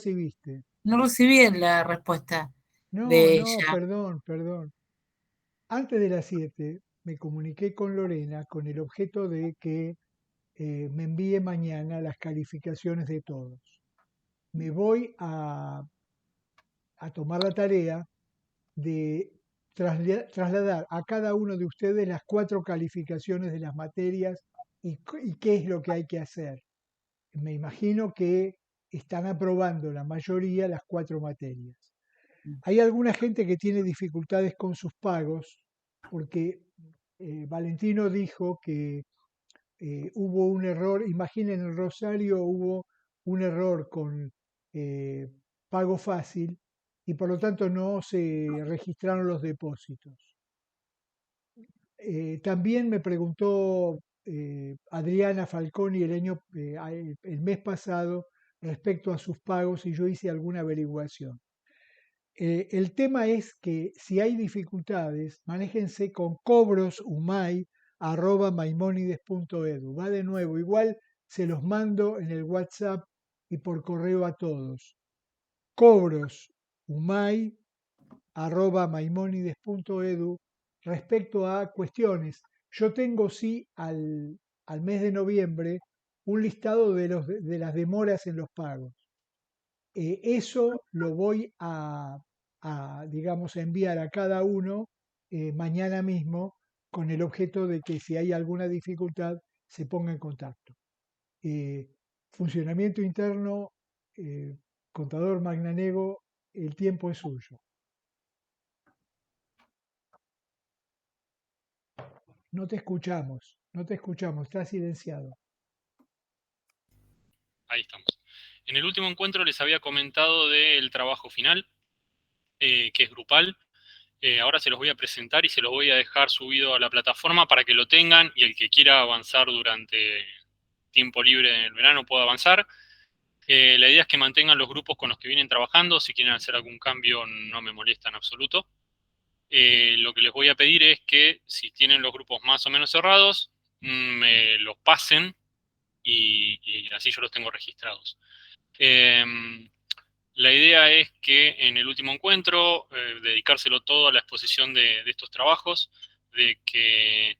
recibiste. No recibí la respuesta No, de no, ella. perdón, perdón. Antes de las 7 me comuniqué con Lorena con el objeto de que me envíe mañana las calificaciones de todos. Me voy a tomar la tarea de trasladar a cada uno de ustedes las 4 calificaciones de las materias y qué es lo que hay que hacer. Me imagino que están aprobando la mayoría las 4 materias. Hay alguna gente que tiene dificultades con sus pagos porque Valentino dijo que hubo un error, imaginen en Rosario hubo un error con eh, pago fácil y por lo tanto no se registraron los depósitos. También me preguntó Adriana Falconi el mes pasado respecto a sus pagos y yo hice alguna averiguación. El tema es que si hay dificultades, manéjense con cobrosumay@maimonides.edu. Va de nuevo, igual se los mando en el WhatsApp y por correo a todos. Cobrosumay@maimonides.edu respecto a cuestiones. Yo tengo sí al mes de noviembre un listado de las demoras en los pagos. Eso lo voy digamos, a enviar a cada uno mañana mismo con el objeto de que si hay alguna dificultad se ponga en contacto. Eh, Funcionamiento interno, contador Magnanego, el tiempo es suyo. No te escuchamos, está silenciado. Ahí estamos. En el último encuentro les había comentado del trabajo final, que es grupal. Ahora se los voy a presentar y se los voy a dejar subido a la plataforma para que lo tengan y el que quiera avanzar durante tiempo libre en el verano pueda avanzar. La idea es que mantengan los grupos con los que vienen trabajando. Si quieren hacer algún cambio no me molesta en absoluto. Lo que les voy a pedir es que si tienen los grupos más o menos cerrados, me los pasen y así yo los tengo registrados. Eh, la idea es que en el último encuentro dedicárselo todo a la exposición de estos trabajos, de que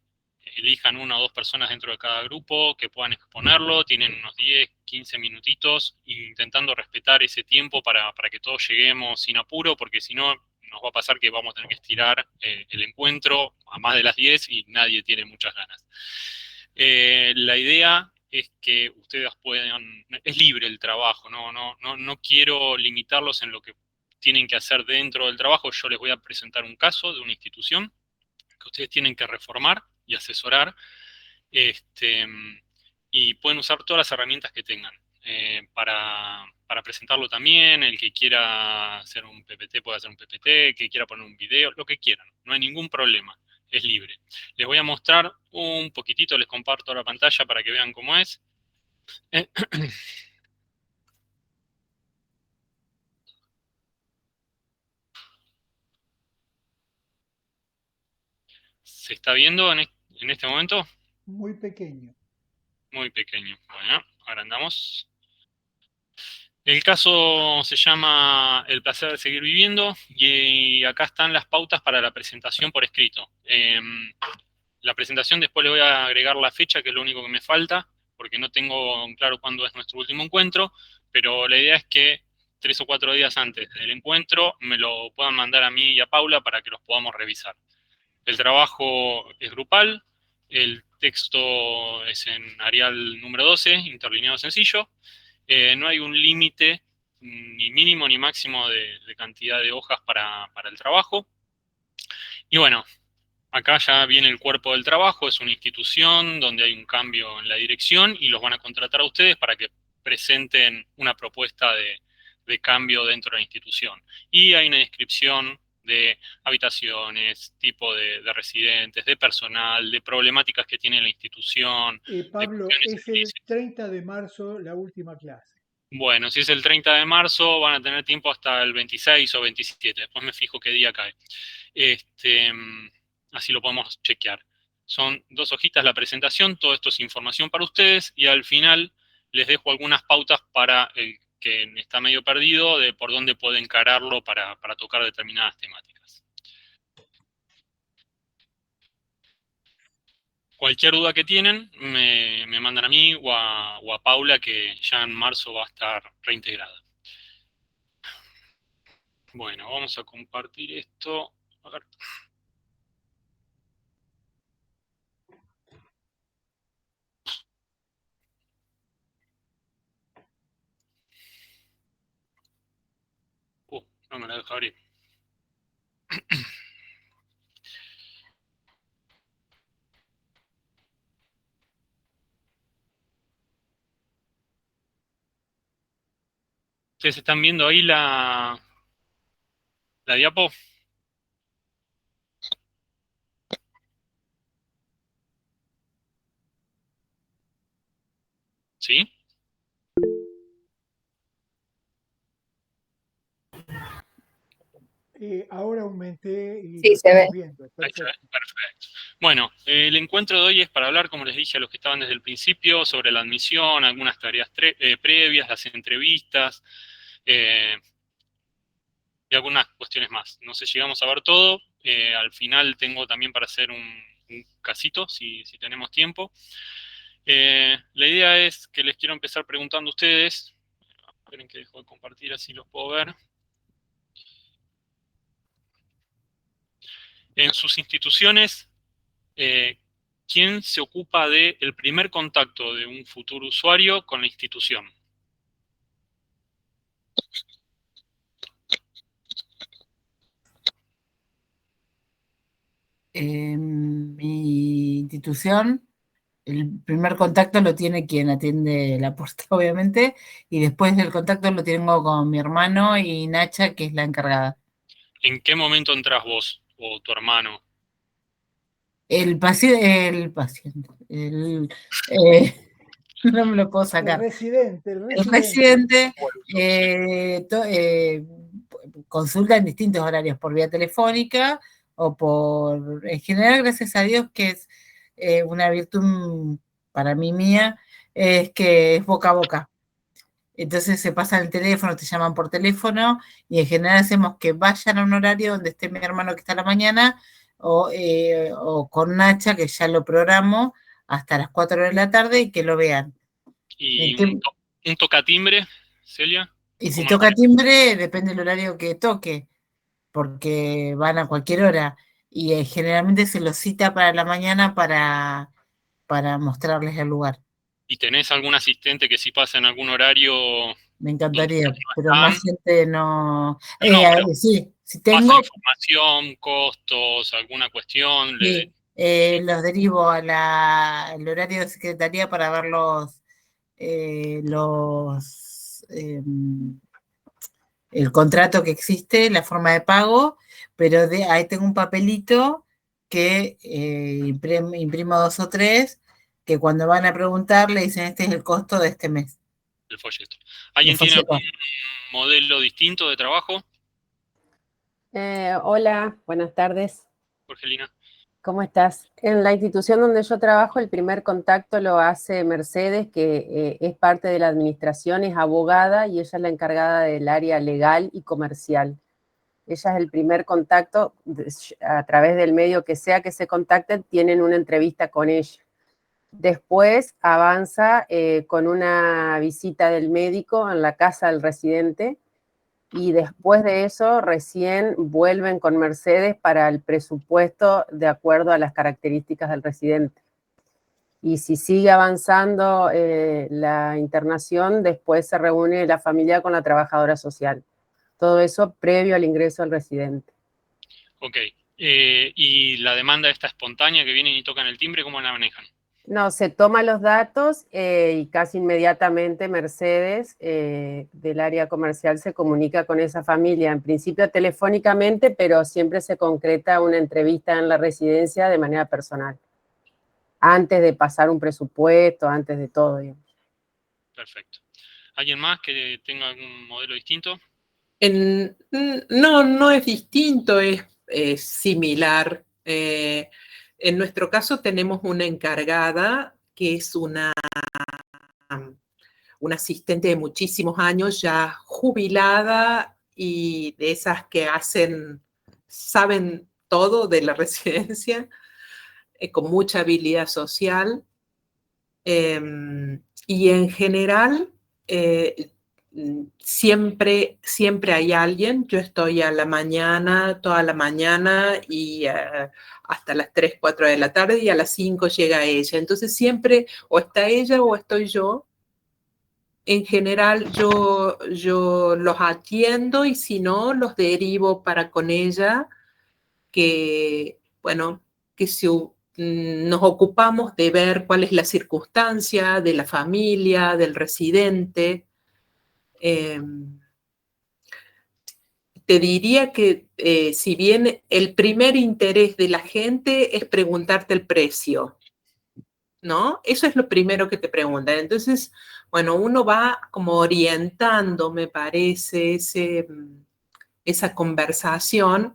elijan 1 o 2 personas dentro de cada grupo que puedan exponerlo, tienen unos 10, 15 minutitos, intentando respetar ese tiempo para que todos lleguemos sin apuro, porque si no nos va a pasar que vamos a tener que estirar el encuentro a más de las 10 y nadie tiene muchas ganas. La idea es que ustedes puedan, es libre el trabajo, no quiero limitarlos en lo que tienen que hacer dentro del trabajo. Yo les voy a presentar un caso de una institución que ustedes tienen que reformar y asesorar, este, y pueden usar todas las herramientas que tengan. Para presentarlo también, el que quiera hacer un PPT puede hacer un PPT, que quiera poner un video, lo que quieran, no hay ningún problema, es libre. Les voy a mostrar un poquitito, les comparto la pantalla para que vean cómo es. ¿Se está viendo en este momento? Muy pequeño. Muy pequeño. Bueno, agrandamos. El caso se llama El placer de seguir viviendo y acá están las pautas para la presentación por escrito. La presentación después le voy a agregar la fecha, que es lo único que me falta, porque no tengo claro cuándo es nuestro último encuentro, pero la idea es que 3 o 4 días antes del encuentro me lo puedan mandar a mí y a Paula para que los podamos revisar. El trabajo es grupal, el texto es en Arial número 12, interlineado sencillo. No hay un límite ni mínimo ni máximo de cantidad de hojas para el trabajo. Y bueno, acá ya viene el cuerpo del trabajo, es una institución donde hay un cambio en la dirección y los van a contratar a ustedes para que presenten una propuesta de cambio dentro de la institución. Y hay una descripción de habitaciones, tipo de residentes, de personal, de problemáticas que tiene la institución, de Pablo, cuestiones es el edilicias. 30 de marzo la última clase. Bueno, si es el 30 de marzo, van a tener tiempo hasta el 26 o 27. Después me fijo qué día cae. Este, Así lo podemos chequear. Son 2 hojitas la presentación, todo esto es información para ustedes y al final les dejo algunas pautas para el que está medio perdido de por dónde puede encararlo para tocar determinadas temáticas. Cualquier duda que tienen, me mandan a mí o a Paula, que ya en marzo va a estar reintegrada. Bueno, vamos a compartir esto. A ver. No me la deja abrir. ¿Ustedes están viendo ahí la diapo? ¿Sí? Ahora aumenté y Sí, lo se ve. estamos viendo. Ahí se ve, Perfecto. perfecto. Bueno, el encuentro de hoy es para hablar, como les dije a los que estaban desde el principio, sobre la admisión, algunas tareas previas, las entrevistas, y algunas cuestiones más. No sé si llegamos a ver todo. Al final tengo también para hacer un casito, si tenemos tiempo. La idea es que les quiero empezar preguntando a ustedes. Esperen que dejo de compartir, así los puedo ver. En sus instituciones, ¿quién se ocupa del primer contacto de un futuro usuario con la institución? En mi institución, el primer contacto lo tiene quien atiende la puerta, obviamente, y después el contacto lo tengo con mi hermano y Nacha, que es la encargada. ¿En qué momento entras vos o tu hermano? El paciente, no me lo puedo El sacar. residente, el El residente. residente consulta en distintos horarios, por vía telefónica o en general, gracias a Dios, que es una virtud para mí mía, es que es boca a boca. Entonces se pasan el teléfono, te llaman por teléfono y en general hacemos que vayan a un horario donde esté mi hermano que está a la mañana o con Nacha, que ya lo programo, hasta las 4 de la tarde y que lo vean. ¿Y un tocatimbre, Celia? Y si ¿Cómo toca haces? timbre, depende del horario que toque, porque van a cualquier hora. Y generalmente se los cita para la mañana para mostrarles el lugar. ¿Y tenés algún asistente que si pasa en algún horario Me donde encantaría, ustedes no pero están? más gente no. No, pero Sí, si pasa tengo, información, costos, alguna cuestión. sí, Sí. los derivo al horario de secretaría para ver el contrato que existe, la forma de pago, pero ahí tengo un papelito que imprimo 2 o 3, que cuando van a preguntar le dicen, este es el costo de este mes. El folleto. El ¿Alguien tiene algún folleto. modelo distinto de trabajo, Hola, buenas tardes. Jorgelina? ¿Cómo estás? En la institución donde yo trabajo, el primer contacto lo hace Mercedes, que es parte de la administración, es abogada y ella es la encargada del área legal y comercial. Ella es el primer contacto, a través del medio que sea que se contacten, tienen una entrevista con ella. Después avanza con una visita del médico en la casa del residente, y después de eso recién vuelven con Mercedes para el presupuesto de acuerdo a las características del residente. Y si sigue avanzando la internación, después se reúne la familia con la trabajadora social. Todo eso previo al ingreso del residente. Ok. ¿Y la demanda esta espontánea que vienen y tocan el timbre, cómo la manejan? No, se toma los datos y casi inmediatamente Mercedes del área comercial se comunica con esa familia, en principio telefónicamente, pero siempre se concreta una entrevista en la residencia de manera personal, antes de pasar un presupuesto, antes de todo, digamos. Perfecto. ¿Alguien más que tenga algún modelo distinto? No, no es distinto, es similar. En nuestro caso tenemos una encargada que es una asistente de muchísimos años, ya jubilada y de esas que saben todo de la residencia, con mucha habilidad social. Y en general, siempre hay alguien. Yo estoy a la mañana, toda la mañana y hasta las 3, 4 de la tarde, y a las 5 llega ella. Entonces siempre o está ella o estoy yo. En general yo los atiendo, y si no, los derivo para con ella, que, bueno, que nos ocupamos de ver cuál es la circunstancia de la familia, del residente. Te diría que si bien el primer interés de la gente es preguntarte el precio, ¿no? Eso es lo primero que te preguntan. Entonces, bueno, uno va como orientando, me parece, esa conversación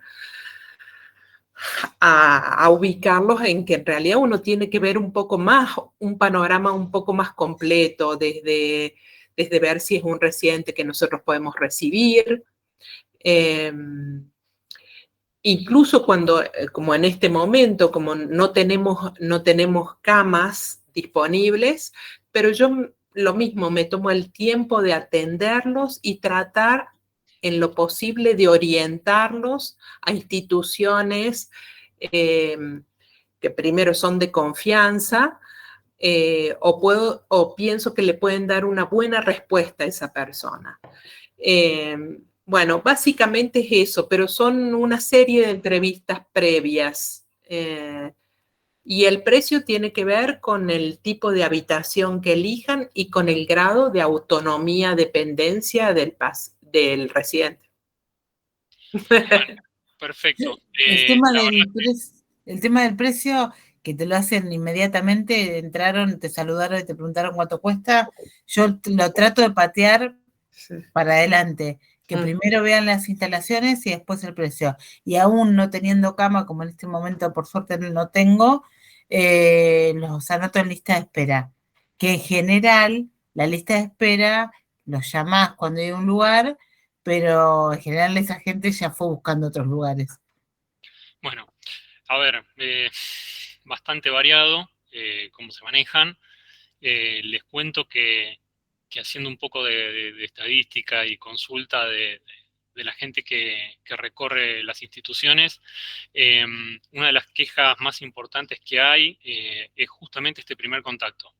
a ubicarlos en que en realidad uno tiene que ver un poco más, un panorama un poco más completo, desde ver si es un residente que nosotros podemos recibir, incluso cuando, como en este momento, como no tenemos camas disponibles, pero yo lo mismo me tomo el tiempo de atenderlos y tratar en lo posible de orientarlos a instituciones que primero son de confianza, o pienso que le pueden dar una buena respuesta a esa persona. Bueno, básicamente es eso, pero son una serie de entrevistas previas. Y el precio tiene que ver con el tipo de habitación que elijan y con el grado de autonomía, dependencia del residente. Bueno, perfecto. El tema del precio, que te lo hacen inmediatamente, entraron, te saludaron y te preguntaron cuánto cuesta, yo lo trato de patear para adelante, que primero vean las instalaciones y después el precio. Y aún no teniendo cama, como en este momento por suerte no tengo, los anoto en lista de espera. Que en general, la lista de espera los llamás cuando hay un lugar, pero en general esa gente ya fue buscando otros lugares. Bueno, a ver, bastante variado cómo se manejan. Les cuento que haciendo un poco de estadística y consulta de la gente que recorre las instituciones, una de las quejas más importantes que hay es justamente este primer contacto.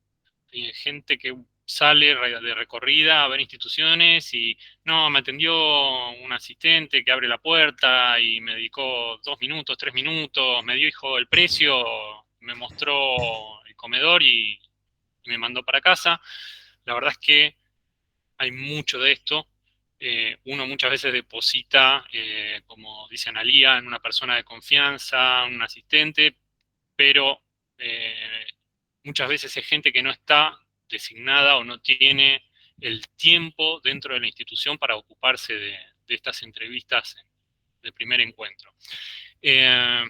Gente que sale de recorrida a ver instituciones y no, me atendió un asistente que abre la puerta y me dedicó 2 minutos, 3 minutos, me dijo el precio, me mostró el comedor y me mandó para casa. La verdad es que hay mucho de esto. Uno muchas veces deposita, como dice Analía, en una persona de confianza, un asistente, pero muchas veces es gente que no está designada o no tiene el tiempo dentro de la institución para ocuparse de estas entrevistas de primer encuentro. La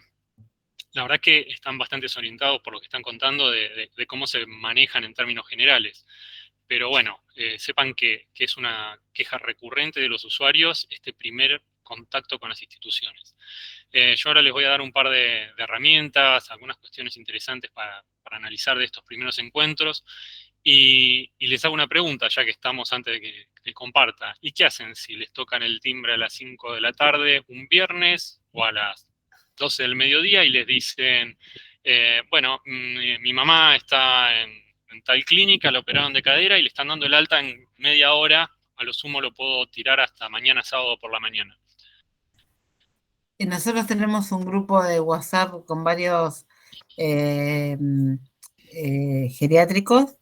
verdad que están bastante desorientados por lo que están contando de cómo se manejan en términos generales. Pero bueno, sepan que es una queja recurrente de los usuarios este primer contacto con las instituciones. Yo ahora les voy a dar un par de herramientas, algunas cuestiones interesantes para analizar de estos primeros encuentros. Y les hago una pregunta, ya que estamos antes de que comparta. ¿Y qué hacen si les tocan el timbre a las 5 de la tarde un viernes o a las 12 del mediodía y les dicen, bueno, mi mamá está en tal clínica, la operaron de cadera y le están dando el alta en media hora, a lo sumo lo puedo tirar hasta mañana sábado por la mañana? Y nosotros tenemos un grupo de WhatsApp con varios geriátricos,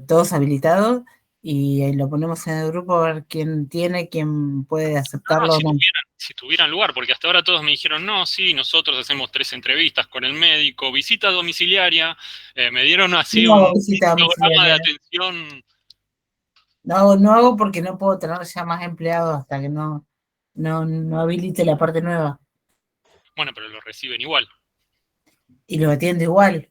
todos habilitados, y lo ponemos en el grupo a ver quién tiene, quién puede aceptarlo o no. Si tuvieran lugar, porque hasta ahora todos me dijeron, no, sí, nosotros hacemos 3 entrevistas con el médico, visita domiciliaria, me dieron así un programa de atención. No hago porque no puedo tener ya más empleados hasta que no habilite la parte nueva. Bueno, pero lo reciben igual. Y lo atiendo igual.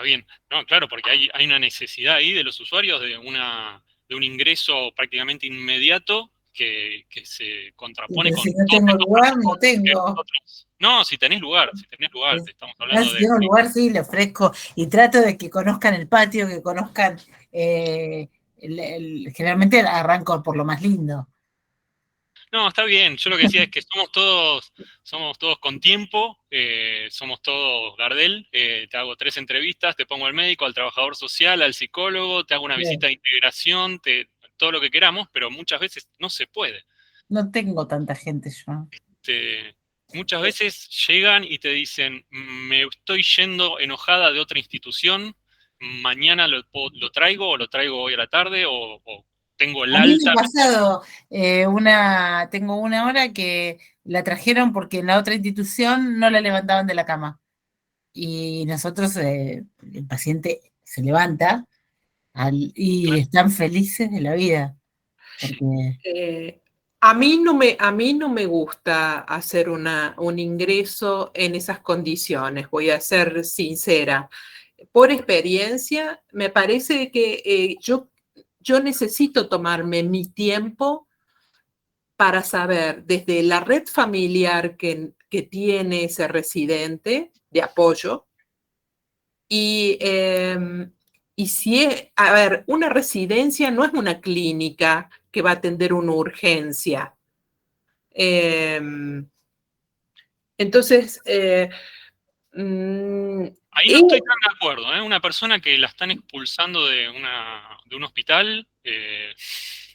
Está bien. No, claro, porque hay una necesidad ahí de los usuarios de un ingreso prácticamente inmediato que se contrapone Pero con si no todos tengo estos lugar, no protocolos que tengo. nosotros... No, si tenés lugar, te estamos Ah, hablando si de... tengo lugar, sí, le ofrezco y trato de que conozcan el patio, que conozcan, generalmente arranco por lo más lindo. No, está bien. Yo lo que decía es que somos todos con tiempo, somos todos Gardel. Te hago 3 entrevistas, te pongo al médico, al trabajador social, al psicólogo, te hago una Bien. visita de integración, todo lo que queramos, pero muchas veces no se puede. No tengo tanta gente yo. Muchas veces llegan y te dicen, me estoy yendo enojada de otra institución, mañana lo traigo o lo traigo hoy a la tarde o tengo el A mí me alta. ha pasado tengo una hora que la trajeron porque en la otra institución no la levantaban de la cama. Y nosotros, el paciente se levanta y están felices de la vida. Porque A mí no me gusta hacer un ingreso en esas condiciones, voy a ser sincera. Por experiencia, me parece que yo necesito tomarme mi tiempo para saber desde la red familiar que tiene ese residente de apoyo y, y si es, a ver, una residencia no es una clínica que va a atender una urgencia. Entonces, ahí no estoy tan de acuerdo, ¿eh? Una persona que la están expulsando de un hospital,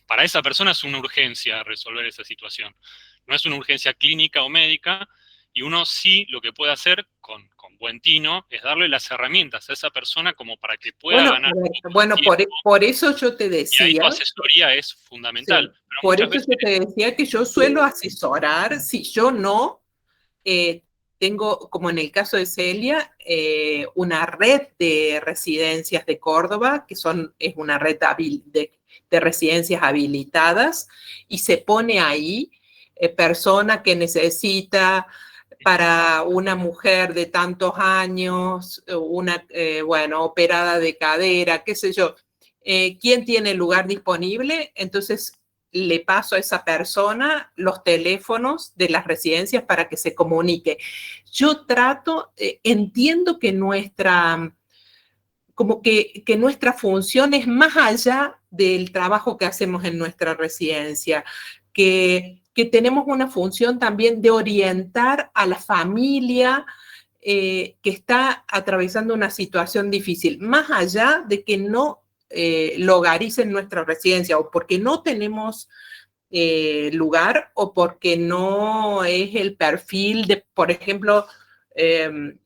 para esa persona es una urgencia resolver esa situación. No es una urgencia clínica o médica, y uno sí lo que puede hacer con buen tino es darle las herramientas a esa persona como para que pueda ganar tiempo, por eso yo te y ahí tu decía, asesoría es fundamental. sí, Pero por muchas eso veces... yo te decía que yo suelo asesorar, si yo no, tengo, como en el caso de Celia, una red de residencias de Córdoba, es una red de residencias habilitadas, y se pone ahí persona que necesita para una mujer de tantos años, bueno, operada de cadera, qué sé yo. ¿Quién tiene el lugar disponible? Entonces le paso a esa persona los teléfonos de las residencias para que se comunique. Yo entiendo que nuestra función es más allá del trabajo que hacemos en nuestra residencia, que tenemos una función también de orientar a la familia que está atravesando una situación difícil, más allá de que no logaricen nuestra residencia o porque no tenemos lugar o porque no es el perfil de, por ejemplo,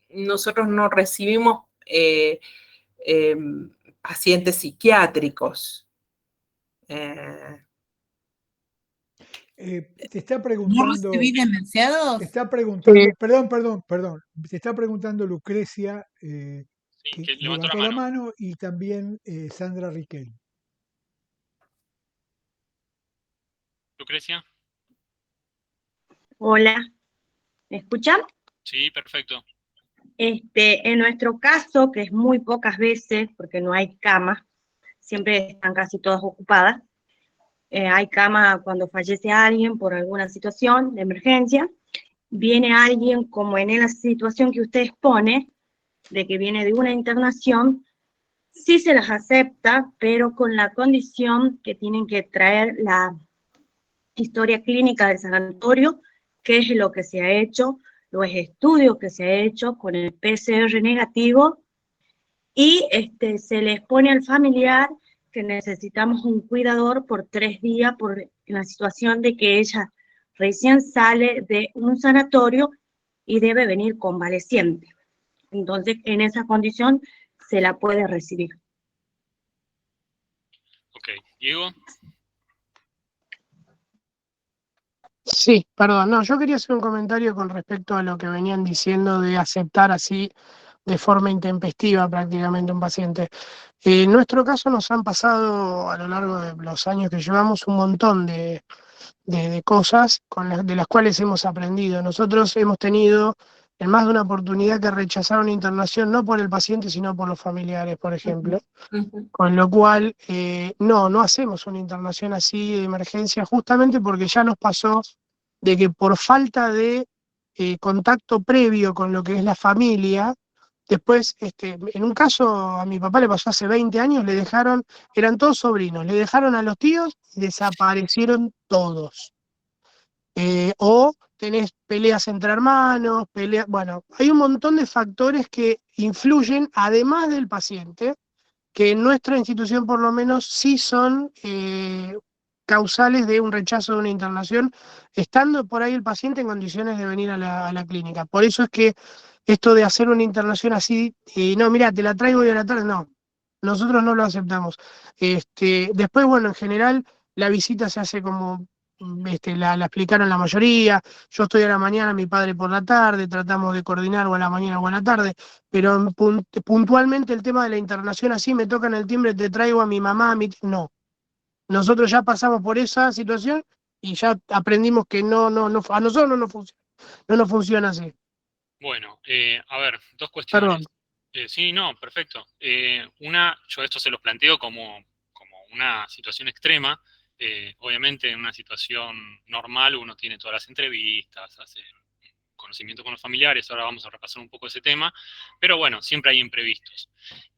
nosotros no recibimos eh, pacientes psiquiátricos. Te está ¿no preguntando, recibí demenciados? perdón, te está preguntando Lucrecia, Sí, que que levantó la levantó la mano. mano, y también Sandra Riquel. Lucrecia. Hola, ¿me escuchan? Sí, perfecto. En nuestro caso, que es muy pocas veces, porque no hay camas, siempre están casi todas ocupadas, hay cama cuando fallece alguien por alguna situación de emergencia, viene alguien como en la situación que usted expone, de que viene de una internación, sí se las acepta, pero con la condición que tienen que traer la historia clínica del sanatorio, qué es lo que se ha hecho, los estudios que se ha hecho con el PCR negativo, y se les pone al familiar que necesitamos un cuidador por 3 días por la situación de que ella recién sale de un sanatorio y debe venir convaleciente. Entonces, en esa condición se la puede recibir. Ok, Diego. Sí, perdón, no, yo quería hacer un comentario con respecto a lo que venían diciendo de aceptar así de forma intempestiva prácticamente un paciente. En nuestro caso nos han pasado a lo largo de los años que llevamos un montón de cosas de las cuales hemos aprendido. Nosotros hemos tenido en más de una oportunidad que rechazaron internación no por el paciente, sino por los familiares, por ejemplo. Con lo cual, no hacemos una internación así de emergencia, justamente porque ya nos pasó de que por falta de contacto previo con lo que es la familia, después, en un caso a mi papá le pasó hace 20 años, le dejaron, eran todos sobrinos, le dejaron a los tíos y desaparecieron todos. O tenés peleas entre hermanos, bueno, hay un montón de factores que influyen, además del paciente, que en nuestra institución por lo menos sí son causales de un rechazo de una internación, estando por ahí el paciente en condiciones de venir a la clínica. Por eso es que esto de hacer una internación así, no, mira, te la traigo hoy a la tarde, no, nosotros no lo aceptamos. Después, bueno, en general la visita se hace como la explicaron la mayoría, yo estoy a la mañana, mi padre por la tarde, tratamos de coordinar o a la mañana o a la tarde, pero puntualmente el tema de la internación así, me tocan el timbre, te traigo a mi mamá, no. Nosotros ya pasamos por esa situación y ya aprendimos que a nosotros no nos funciona así. Bueno, a ver, dos cuestiones. Perdón. Sí, no, perfecto. Una, yo esto se los planteo como una situación extrema. Obviamente en una situación normal uno tiene todas las entrevistas, hace conocimiento con los familiares, ahora vamos a repasar un poco ese tema, pero bueno, siempre hay imprevistos.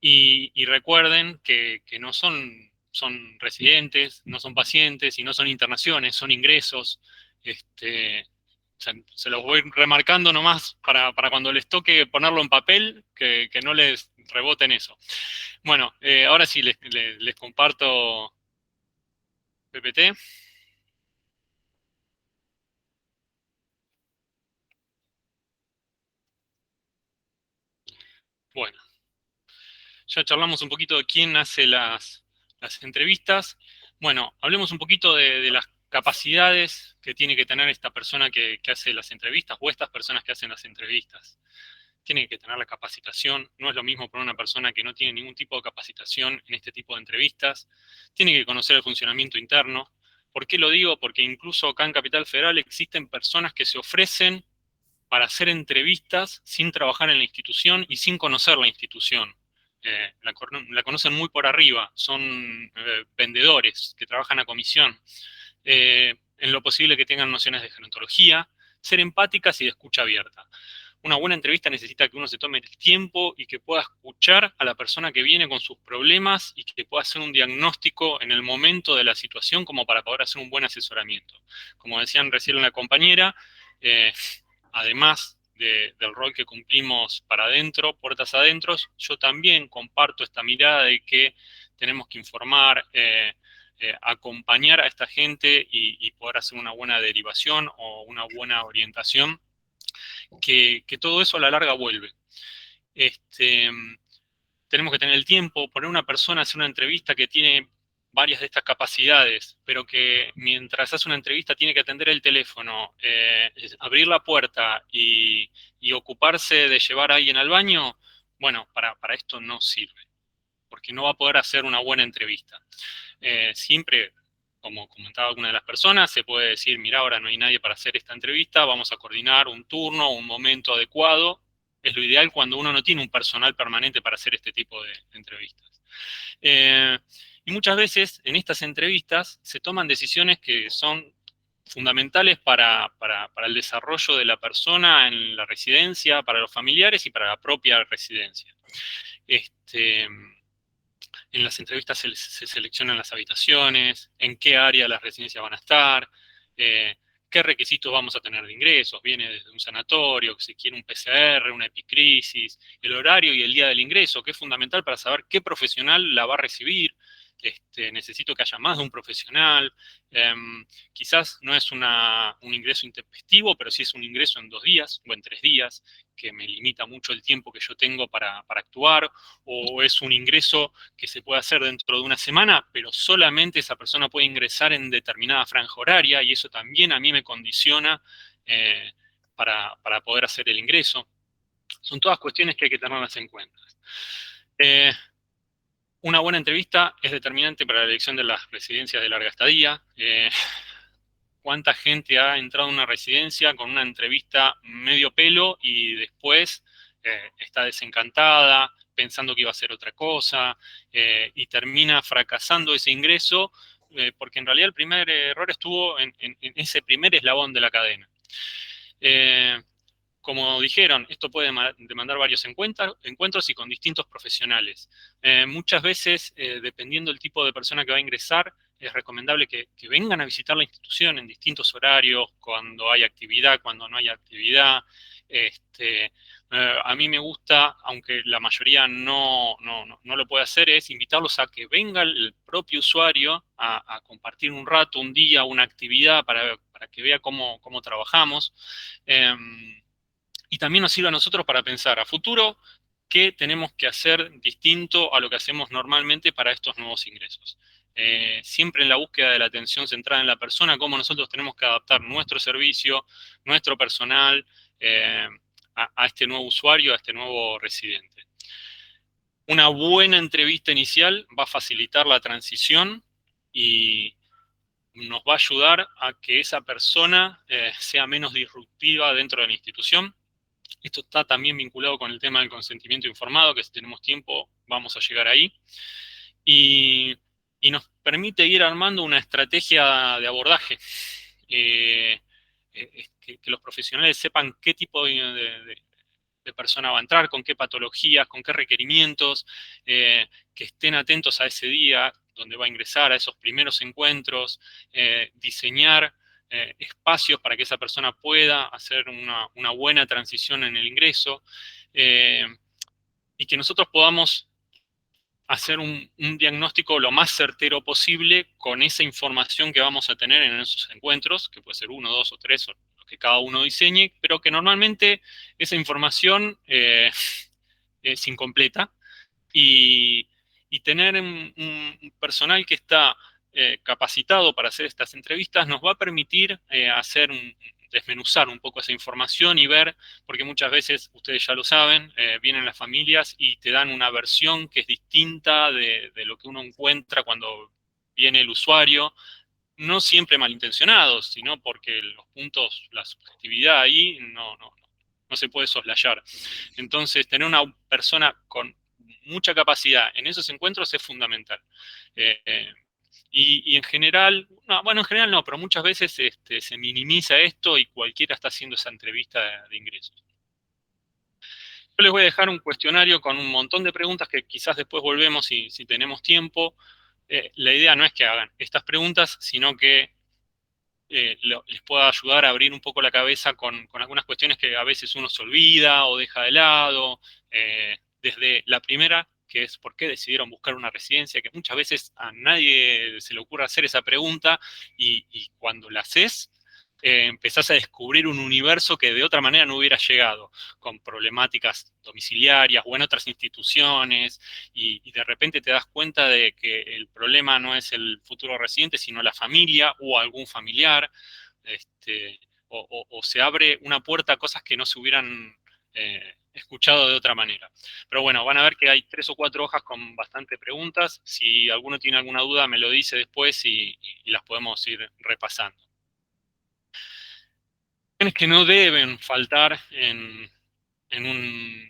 Y recuerden que no son residentes, no son pacientes y no son internaciones, son ingresos. Se los voy remarcando nomás para cuando les toque ponerlo en papel, que no les reboten eso. Bueno, ahora sí les comparto PPT. Bueno, ya charlamos un poquito de quién hace las entrevistas. Bueno, hablemos un poquito de las capacidades que tiene que tener esta persona que hace las entrevistas o estas personas que hacen las entrevistas. Tiene que tener la capacitación, no es lo mismo para una persona que no tiene ningún tipo de capacitación en este tipo de entrevistas. Tiene que conocer el funcionamiento interno. ¿Por qué lo digo? Porque incluso acá en Capital Federal existen personas que se ofrecen para hacer entrevistas sin trabajar en la institución y sin conocer la institución. La conocen muy por arriba, son vendedores que trabajan a comisión. En lo posible que tengan nociones de gerontología, ser empáticas y de escucha abierta. Una buena entrevista necesita que uno se tome el tiempo y que pueda escuchar a la persona que viene con sus problemas y que pueda hacer un diagnóstico en el momento de la situación como para poder hacer un buen asesoramiento. Como decían recién la compañera, además del rol que cumplimos para adentro, puertas adentro, yo también comparto esta mirada de que tenemos que informar, acompañar a esta gente y poder hacer una buena derivación o una buena orientación, que todo eso a la larga vuelve. Tenemos que tener el tiempo, poner una persona a hacer una entrevista que tiene varias de estas capacidades, pero que mientras hace una entrevista tiene que atender el teléfono, abrir la puerta y ocuparse de llevar a alguien al baño, bueno, para esto no sirve, porque no va a poder hacer una buena entrevista. Siempre, como comentaba alguna de las personas, se puede decir, mira, ahora no hay nadie para hacer esta entrevista, vamos a coordinar un turno, un momento adecuado. Es lo ideal cuando uno no tiene un personal permanente para hacer este tipo de entrevistas. Y muchas veces en estas entrevistas se toman decisiones que son fundamentales para el desarrollo de la persona en la residencia, para los familiares y para la propia residencia. En las entrevistas se seleccionan las habitaciones, en qué área de la residencia van a estar, qué requisitos vamos a tener de ingresos, viene desde un sanatorio, si quiere un PCR, una epicrisis, el horario y el día del ingreso, que es fundamental para saber qué profesional la va a recibir. Necesito que haya más de un profesional. Quizás no es un ingreso intempestivo, pero sí es un ingreso en 2 días o en 3 días, que me limita mucho el tiempo que yo tengo para actuar, o es un ingreso que se puede hacer dentro de una semana, pero solamente esa persona puede ingresar en determinada franja horaria, y eso también a mí me condiciona para poder hacer el ingreso. Son todas cuestiones que hay que tenerlas en cuenta. Una buena entrevista es determinante para la elección de las residencias de larga estadía. cuánta gente ha entrado en una residencia con una entrevista medio pelo y después está desencantada, pensando que iba a hacer otra cosa, y termina fracasando ese ingreso, porque en realidad el primer error estuvo en ese primer eslabón de la cadena. Como dijeron, esto puede demandar varios encuentros y con distintos profesionales. Muchas veces, dependiendo del tipo de persona que va a ingresar, es recomendable que vengan a visitar la institución en distintos horarios, cuando hay actividad, cuando no hay actividad. A mí me gusta, aunque la mayoría no lo puede hacer, es invitarlos a que venga el propio usuario a compartir un rato, un día, una actividad para que vea cómo trabajamos. Y también nos sirve a nosotros para pensar a futuro qué tenemos que hacer distinto a lo que hacemos normalmente para estos nuevos ingresos. Siempre en la búsqueda de la atención centrada en la persona, cómo nosotros tenemos que adaptar nuestro servicio, nuestro personal, a este nuevo usuario, a este nuevo residente. Una buena entrevista inicial va a facilitar la transición y nos va a ayudar a que esa persona sea menos disruptiva dentro de la institución. Esto está también vinculado con el tema del consentimiento informado, que si tenemos tiempo vamos a llegar ahí. Y nos permite ir armando una estrategia de abordaje. Que los profesionales sepan qué tipo de persona va a entrar, con qué patologías, con qué requerimientos, que estén atentos a ese día donde va a ingresar, a esos primeros encuentros, diseñar espacios para que esa persona pueda hacer una buena transición en el ingreso, y que nosotros podamos hacer un diagnóstico lo más certero posible con esa información que vamos a tener en esos encuentros, que puede ser 1, 2 o 3, o lo que cada uno diseñe, pero que normalmente esa información es incompleta, y tener un personal que está capacitado para hacer estas entrevistas nos va a permitir desmenuzar un poco esa información y ver, porque muchas veces, ustedes ya lo saben, vienen las familias y te dan una versión que es distinta de lo que uno encuentra cuando viene el usuario, no siempre malintencionados, sino porque los puntos, la subjetividad ahí no se puede soslayar. Entonces, tener una persona con mucha capacidad en esos encuentros es fundamental. Y en general, en general no, pero muchas veces se minimiza esto y cualquiera está haciendo esa entrevista de ingresos. Yo les voy a dejar un cuestionario con un montón de preguntas que quizás después volvemos si tenemos tiempo. La idea no es que hagan estas preguntas, sino que les pueda ayudar a abrir un poco la cabeza con algunas cuestiones que a veces uno se olvida o deja de lado, desde la primera, que es por qué decidieron buscar una residencia, que muchas veces a nadie se le ocurre hacer esa pregunta, y cuando la haces, empezás a descubrir un universo que de otra manera no hubiera llegado, con problemáticas domiciliarias o en otras instituciones, y de repente te das cuenta de que el problema no es el futuro residente, sino la familia o algún familiar, o se abre una puerta a cosas que no se hubieran escuchado de otra manera. Pero bueno, van a ver que hay 3 o 4 hojas con bastante preguntas. Si alguno tiene alguna duda, me lo dice después y las podemos ir repasando. Que no deben faltar en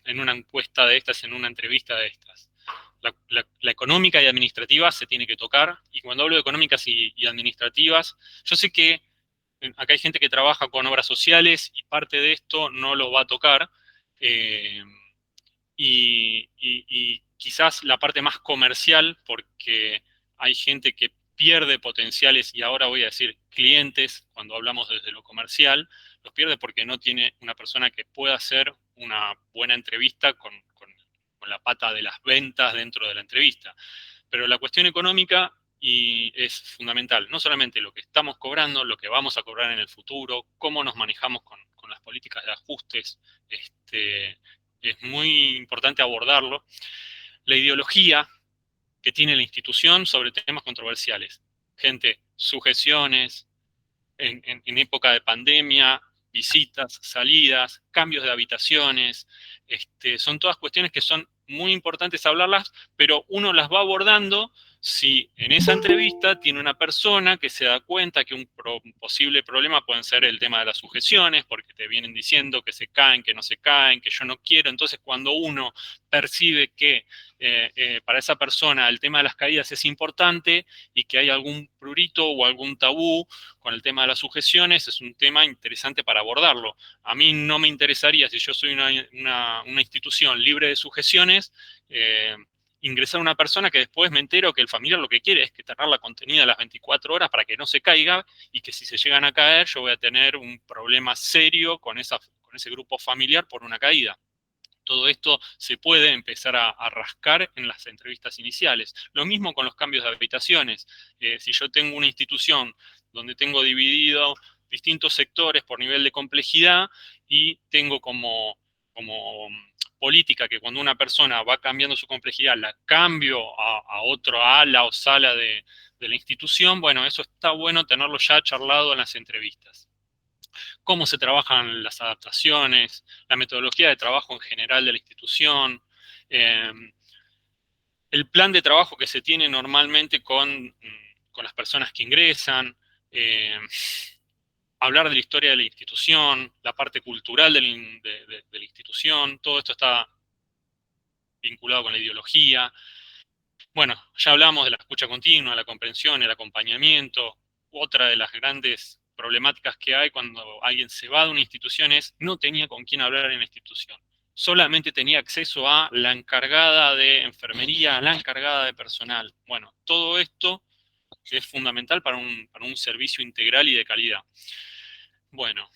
una encuesta de estas, en una entrevista de estas. La económica y administrativa se tiene que tocar, y cuando hablo de económicas y administrativas, yo sé que acá hay gente que trabaja con obras sociales y parte de esto no lo va a tocar, y quizás la parte más comercial, porque hay gente que pierde potenciales, y ahora voy a decir clientes, cuando hablamos desde lo comercial, los pierde porque no tiene una persona que pueda hacer una buena entrevista con la pata de las ventas dentro de la entrevista. Pero la cuestión económica es fundamental, no solamente lo que estamos cobrando, lo que vamos a cobrar en el futuro, cómo nos manejamos con las políticas de ajustes, es muy importante abordarlo. La ideología que tiene la institución sobre temas controversiales. Gente, sujeciones, en época de pandemia, visitas, salidas, cambios de habitaciones, son todas cuestiones que son muy importantes hablarlas, pero uno las va abordando si en esa entrevista tiene una persona que se da cuenta que un posible problema puede ser el tema de las sujeciones, porque te vienen diciendo que se caen, que no se caen, que yo no quiero. Entonces, cuando uno percibe que para esa persona el tema de las caídas es importante y que hay algún prurito o algún tabú con el tema de las sujeciones, es un tema interesante para abordarlo. A mí no me interesaría, si yo soy una institución libre de sujeciones, ingresar a una persona que después me entero que el familiar lo que quiere es que tenerla contenida las 24 horas para que no se caiga, y que si se llegan a caer yo voy a tener un problema serio con ese grupo familiar por una caída. Todo esto se puede empezar a rascar en las entrevistas iniciales. Lo mismo con los cambios de habitaciones. Si yo tengo una institución donde tengo dividido distintos sectores por nivel de complejidad y tengo como política que cuando una persona va cambiando su complejidad la cambio a otro ala o sala de la institución, bueno, eso está bueno tenerlo ya charlado en las entrevistas. Cómo se trabajan las adaptaciones, la metodología de trabajo en general de la institución, el plan de trabajo que se tiene normalmente con las personas que ingresan, hablar de la historia de la institución, la parte cultural de la institución, todo esto está vinculado con la ideología. Bueno, ya hablamos de la escucha continua, la comprensión, el acompañamiento. Otra de las grandes problemáticas que hay cuando alguien se va de una institución es no tenía con quién hablar en la institución. Solamente tenía acceso a la encargada de enfermería, a la encargada de personal. Bueno, todo esto es fundamental para un servicio integral y de calidad. Bueno,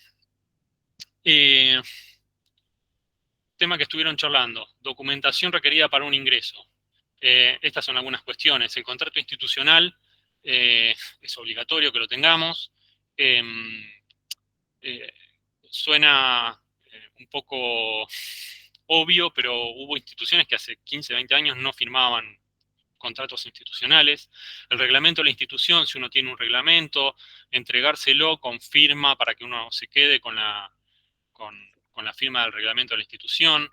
tema que estuvieron charlando, documentación requerida para un ingreso. Estas son algunas cuestiones. El contrato institucional es obligatorio que lo tengamos. Suena un poco obvio, pero hubo instituciones que hace 15, 20 años no firmaban contratos institucionales. El reglamento de la institución, si uno tiene un reglamento, entregárselo con firma para que uno se quede con la firma del reglamento de la institución.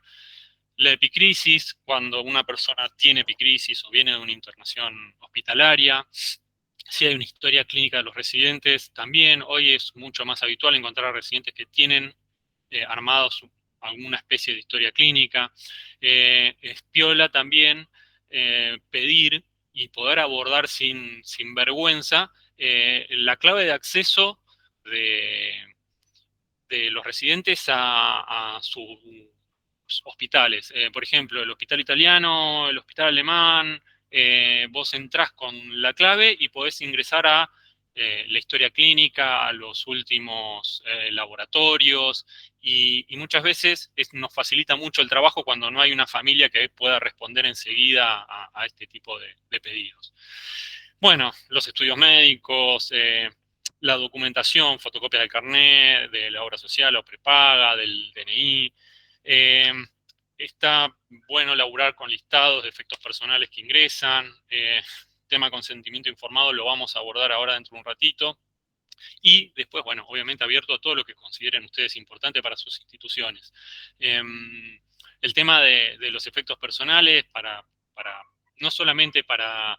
La epicrisis, cuando una persona tiene epicrisis o viene de una internación hospitalaria. Si hay una historia clínica de los residentes, también hoy es mucho más habitual encontrar residentes que tienen armados alguna especie de historia clínica. Es piola también pedir y poder abordar sin vergüenza la clave de acceso de los residentes a sus hospitales. Por ejemplo, el hospital italiano, el hospital alemán, vos entrás con la clave y podés ingresar a la historia clínica, a los últimos laboratorios, y muchas veces nos facilita mucho el trabajo cuando no hay una familia que pueda responder enseguida a este tipo de pedidos. Bueno, los estudios médicos, la documentación, fotocopias del carnet, de la obra social o prepaga, del DNI. Está bueno laburar con listados de efectos personales que ingresan. Tema consentimiento informado lo vamos a abordar ahora dentro de un ratito. Y después, bueno, obviamente abierto a todo lo que consideren ustedes importante para sus instituciones. El tema de los efectos personales, no solamente para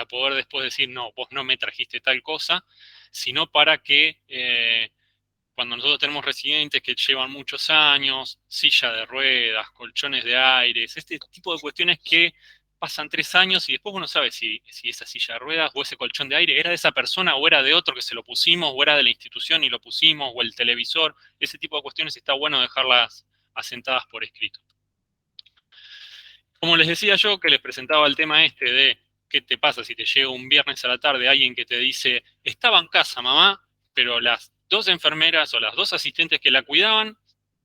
poder después decir, no, vos no me trajiste tal cosa, sino para que cuando nosotros tenemos residentes que llevan muchos años, silla de ruedas, colchones de aires, este tipo de cuestiones que pasan 3 años y después uno sabe si esa silla de ruedas o ese colchón de aire era de esa persona o era de otro que se lo pusimos, o era de la institución y lo pusimos, o el televisor. Ese tipo de cuestiones está bueno dejarlas asentadas por escrito. Como les decía yo, que les presentaba el tema este de qué te pasa si te llega un viernes a la tarde alguien que te dice, estaba en casa mamá, pero las 2 enfermeras o las 2 asistentes que la cuidaban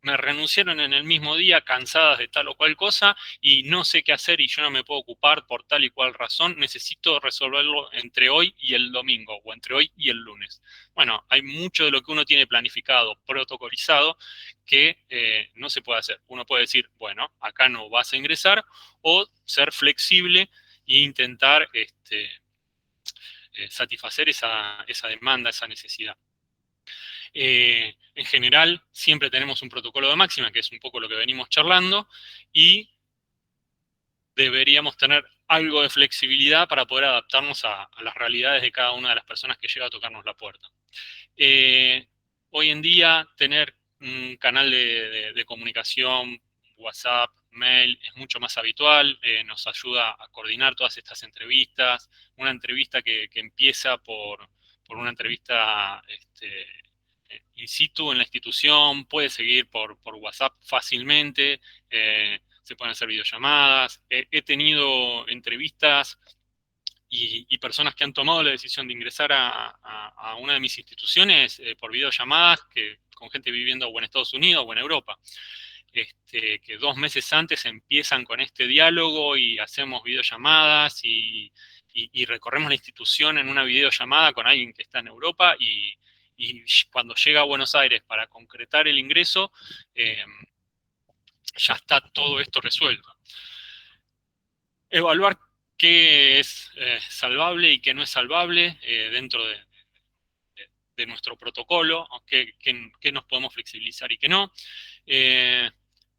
me renunciaron en el mismo día, cansadas de tal o cual cosa, y no sé qué hacer y yo no me puedo ocupar por tal y cual razón, necesito resolverlo entre hoy y el domingo, o entre hoy y el lunes. Bueno, hay mucho de lo que uno tiene planificado, protocolizado, que no se puede hacer. Uno puede decir, bueno, acá no vas a ingresar, o ser flexible e intentar satisfacer esa demanda, esa necesidad. En general, siempre tenemos un protocolo de máxima, que es un poco lo que venimos charlando, y deberíamos tener algo de flexibilidad para poder adaptarnos a las realidades de cada una de las personas que llega a tocarnos la puerta. Hoy en día, tener un canal de comunicación, WhatsApp, mail, es mucho más habitual, nos ayuda a coordinar todas estas entrevistas. Una entrevista que empieza por una entrevista in situ en la institución, puede seguir por WhatsApp fácilmente, se pueden hacer videollamadas. He tenido entrevistas y personas que han tomado la decisión de ingresar a una de mis instituciones por videollamadas, con gente viviendo o en Estados Unidos o en Europa. Que 2 meses antes empiezan con este diálogo y hacemos videollamadas y recorremos la institución en una videollamada con alguien que está en Europa y cuando llega a Buenos Aires para concretar el ingreso, ya está todo esto resuelto. Evaluar qué es salvable y qué no es salvable dentro de nuestro protocolo, qué nos podemos flexibilizar y qué no.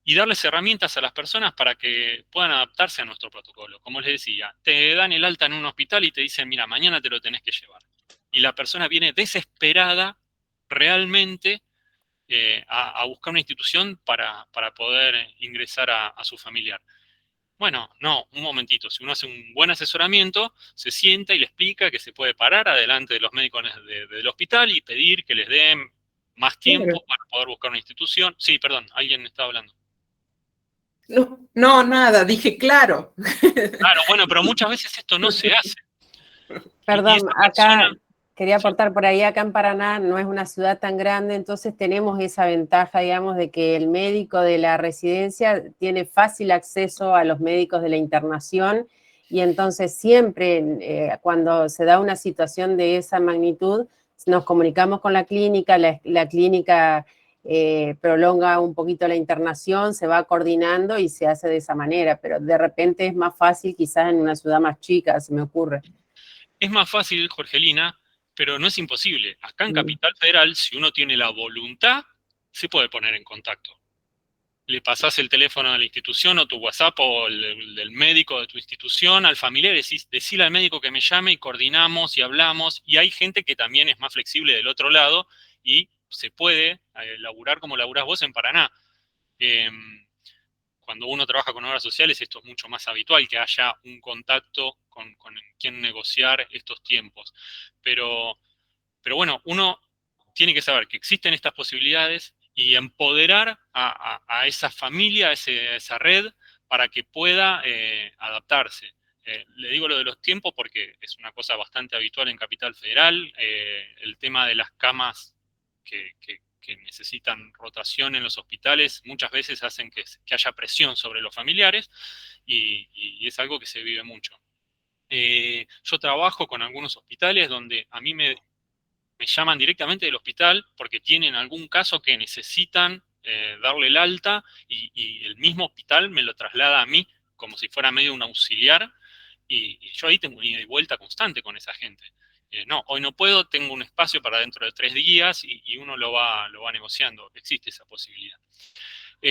Y darles herramientas a las personas para que puedan adaptarse a nuestro protocolo. Como les decía, te dan el alta en un hospital y te dicen, mira, mañana te lo tenés que llevar. Y la persona viene desesperada realmente a buscar una institución para poder ingresar a su familiar. Bueno, no, un momentito. Si uno hace un buen asesoramiento, se sienta y le explica que se puede parar adelante de los médicos del hospital y pedir que les den más tiempo para poder buscar una institución. Sí, perdón, alguien estaba hablando. No, nada, dije claro. Claro, bueno, pero muchas veces esto no se hace. Perdón, acá quería aportar por ahí, acá en Paraná no es una ciudad tan grande, entonces tenemos esa ventaja, digamos, de que el médico de la residencia tiene fácil acceso a los médicos de la internación y entonces siempre cuando se da una situación de esa magnitud, nos comunicamos con la clínica, la clínica prolonga un poquito la internación, se va coordinando y se hace de esa manera, pero de repente es más fácil quizás en una ciudad más chica, se me ocurre. Es más fácil, Jorgelina, pero no es imposible. Acá en Capital Federal, si uno tiene la voluntad, se puede poner en contacto. Le pasás el teléfono de la institución o tu WhatsApp o el del médico de tu institución al familiar, decile al médico que me llame y coordinamos y hablamos. Y hay gente que también es más flexible del otro lado y se puede laburar como laburás vos en Paraná. Cuando uno trabaja con obras sociales, esto es mucho más habitual, que haya un contacto con quien negociar estos tiempos. Pero bueno, uno tiene que saber que existen estas posibilidades y empoderar a esa familia, a esa red, para que pueda adaptarse. Le digo lo de los tiempos porque es una cosa bastante habitual en Capital Federal. El tema de las camas que necesitan rotación en los hospitales muchas veces hacen que haya presión sobre los familiares y es algo que se vive mucho. Yo trabajo con algunos hospitales donde a mí me llaman directamente del hospital porque tienen algún caso que necesitan darle el alta y el mismo hospital me lo traslada a mí como si fuera medio un auxiliar y yo ahí tengo una ida y vuelta constante con esa gente. No, hoy no puedo, tengo un espacio para dentro de 3 días y uno lo va negociando. Existe esa posibilidad. A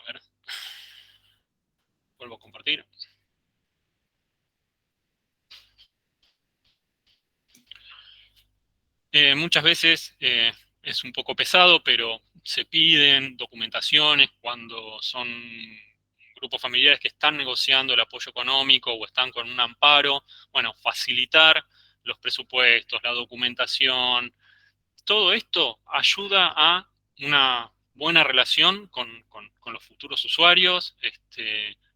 ver, vuelvo a compartir. Muchas veces es un poco pesado, pero se piden documentaciones cuando son grupos familiares que están negociando el apoyo económico o están con un amparo. Bueno, facilitar los presupuestos, la documentación, todo esto ayuda a una buena relación con los futuros usuarios,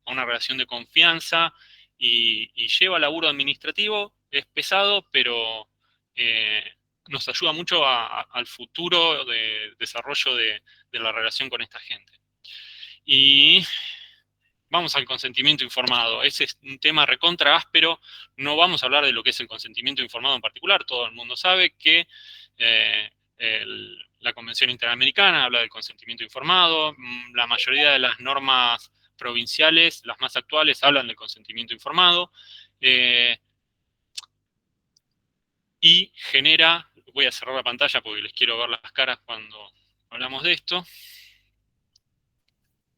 a una relación de confianza y lleva laburo administrativo. Es pesado, pero nos ayuda mucho al futuro de desarrollo de la relación con esta gente. Y vamos al consentimiento informado. Ese es un tema recontra áspero. No vamos a hablar de lo que es el consentimiento informado en particular. Todo el mundo sabe que la Convención Interamericana habla del consentimiento informado. La mayoría de las normas provinciales, las más actuales, hablan del consentimiento informado. Y genera, voy a cerrar la pantalla porque les quiero ver las caras cuando hablamos de esto,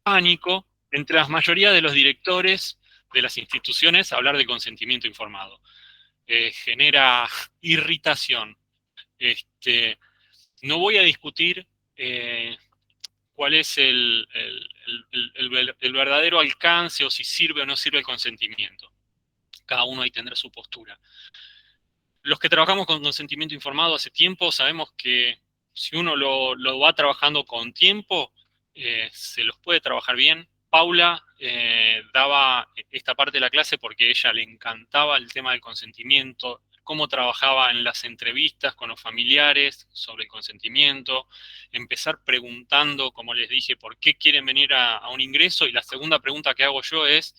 pánico entre la mayoría de los directores de las instituciones hablar de consentimiento informado. Genera irritación. No voy a discutir cuál es el verdadero alcance o si sirve o no sirve el consentimiento. Cada uno ahí tendrá su postura. Los que trabajamos con consentimiento informado hace tiempo sabemos que si uno lo va trabajando con tiempo, se los puede trabajar bien. Paula daba esta parte de la clase porque a ella le encantaba el tema del consentimiento, cómo trabajaba en las entrevistas con los familiares sobre el consentimiento, empezar preguntando, como les dije, por qué quieren venir a un ingreso, y la segunda pregunta que hago yo es,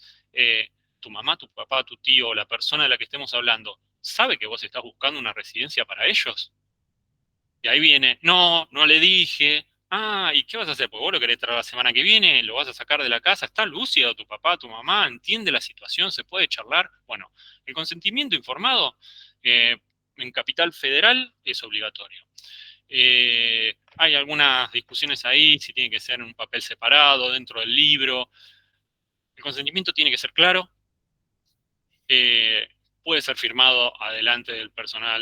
tu mamá, tu papá, tu tío, la persona de la que estemos hablando, ¿sabe que vos estás buscando una residencia para ellos? Y ahí viene, no le dije. Ah, ¿y qué vas a hacer? Pues vos lo querés traer la semana que viene, lo vas a sacar de la casa, ¿está lúcido tu papá, tu mamá? ¿Entiende la situación? ¿Se puede charlar? Bueno, el consentimiento informado en Capital Federal es obligatorio. Hay algunas discusiones ahí, si tiene que ser en un papel separado, dentro del libro. El consentimiento tiene que ser claro. Puede ser firmado adelante del personal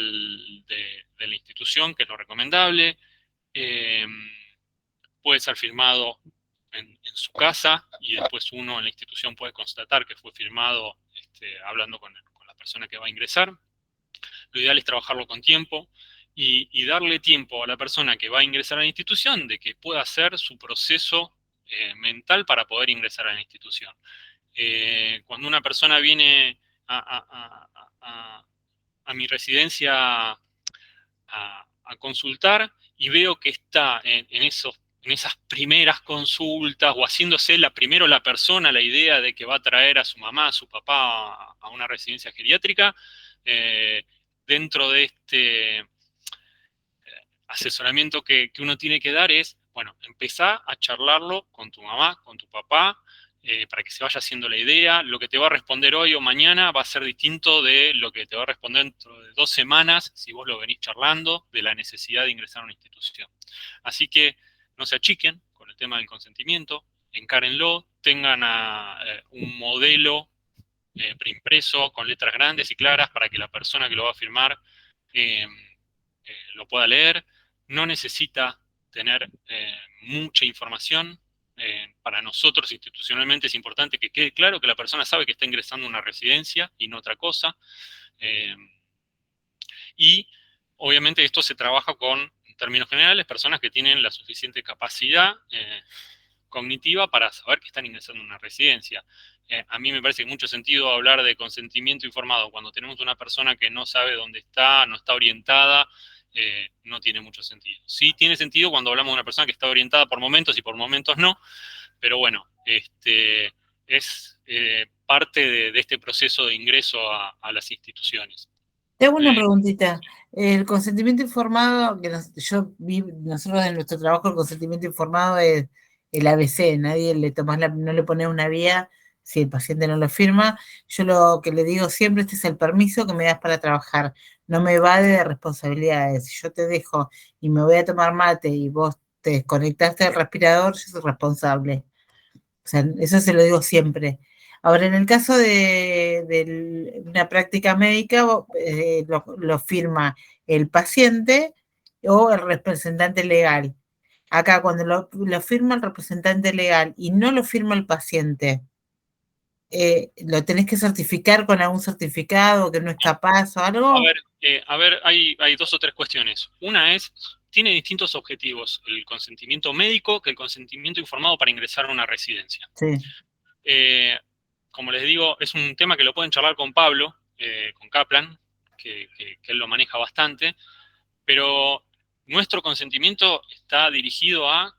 de la institución, que es lo recomendable. Puede ser firmado en su casa y después uno en la institución puede constatar que fue firmado hablando con la persona que va a ingresar. Lo ideal es trabajarlo con tiempo y darle tiempo a la persona que va a ingresar a la institución de que pueda hacer su proceso mental para poder ingresar a la institución. Cuando una persona viene a mi residencia a consultar y veo que está en esas primeras consultas o haciéndose primero la persona la idea de que va a traer a su mamá, a su papá a una residencia geriátrica, dentro de este asesoramiento que uno tiene que dar es, bueno, empezá a charlarlo con tu mamá, con tu papá, para que se vaya haciendo la idea. Lo que te va a responder hoy o mañana va a ser distinto de lo que te va a responder dentro de 2 semanas, si vos lo venís charlando, de la necesidad de ingresar a una institución. Así que no se achiquen con el tema del consentimiento, encárenlo, tengan un modelo preimpreso con letras grandes y claras para que la persona que lo va a firmar lo pueda leer. No necesita tener mucha información. Para nosotros institucionalmente es importante que quede claro que la persona sabe que está ingresando a una residencia y no otra cosa. Y obviamente esto se trabaja con, en términos generales, personas que tienen la suficiente capacidad cognitiva para saber que están ingresando a una residencia. A mí me parece que mucho sentido hablar de consentimiento informado cuando tenemos una persona que no sabe dónde está, no está orientada. No tiene mucho sentido. Sí tiene sentido cuando hablamos de una persona que está orientada por momentos y por momentos no, pero bueno, es parte de este proceso de ingreso a las instituciones. Te hago una preguntita. El consentimiento informado, que nosotros en nuestro trabajo el consentimiento informado es el ABC, nadie no le pone una vía si el paciente no lo firma. Yo lo que le digo siempre, este es el permiso que me das para trabajar, no me evade de responsabilidades. Si yo te dejo y me voy a tomar mate y vos te desconectaste del respirador, yo soy responsable. O sea, eso se lo digo siempre. Ahora, en el caso de una práctica médica, lo firma el paciente o el representante legal. Acá, cuando lo firma el representante legal y no lo firma el paciente, ¿lo tenés que certificar con algún certificado que no es capaz o algo? A ver, hay 2 o 3 cuestiones. Una es, tiene distintos objetivos el consentimiento médico que el consentimiento informado para ingresar a una residencia. Sí. Como les digo, es un tema que lo pueden charlar con Pablo, con Kaplan, que él lo maneja bastante, pero nuestro consentimiento está dirigido a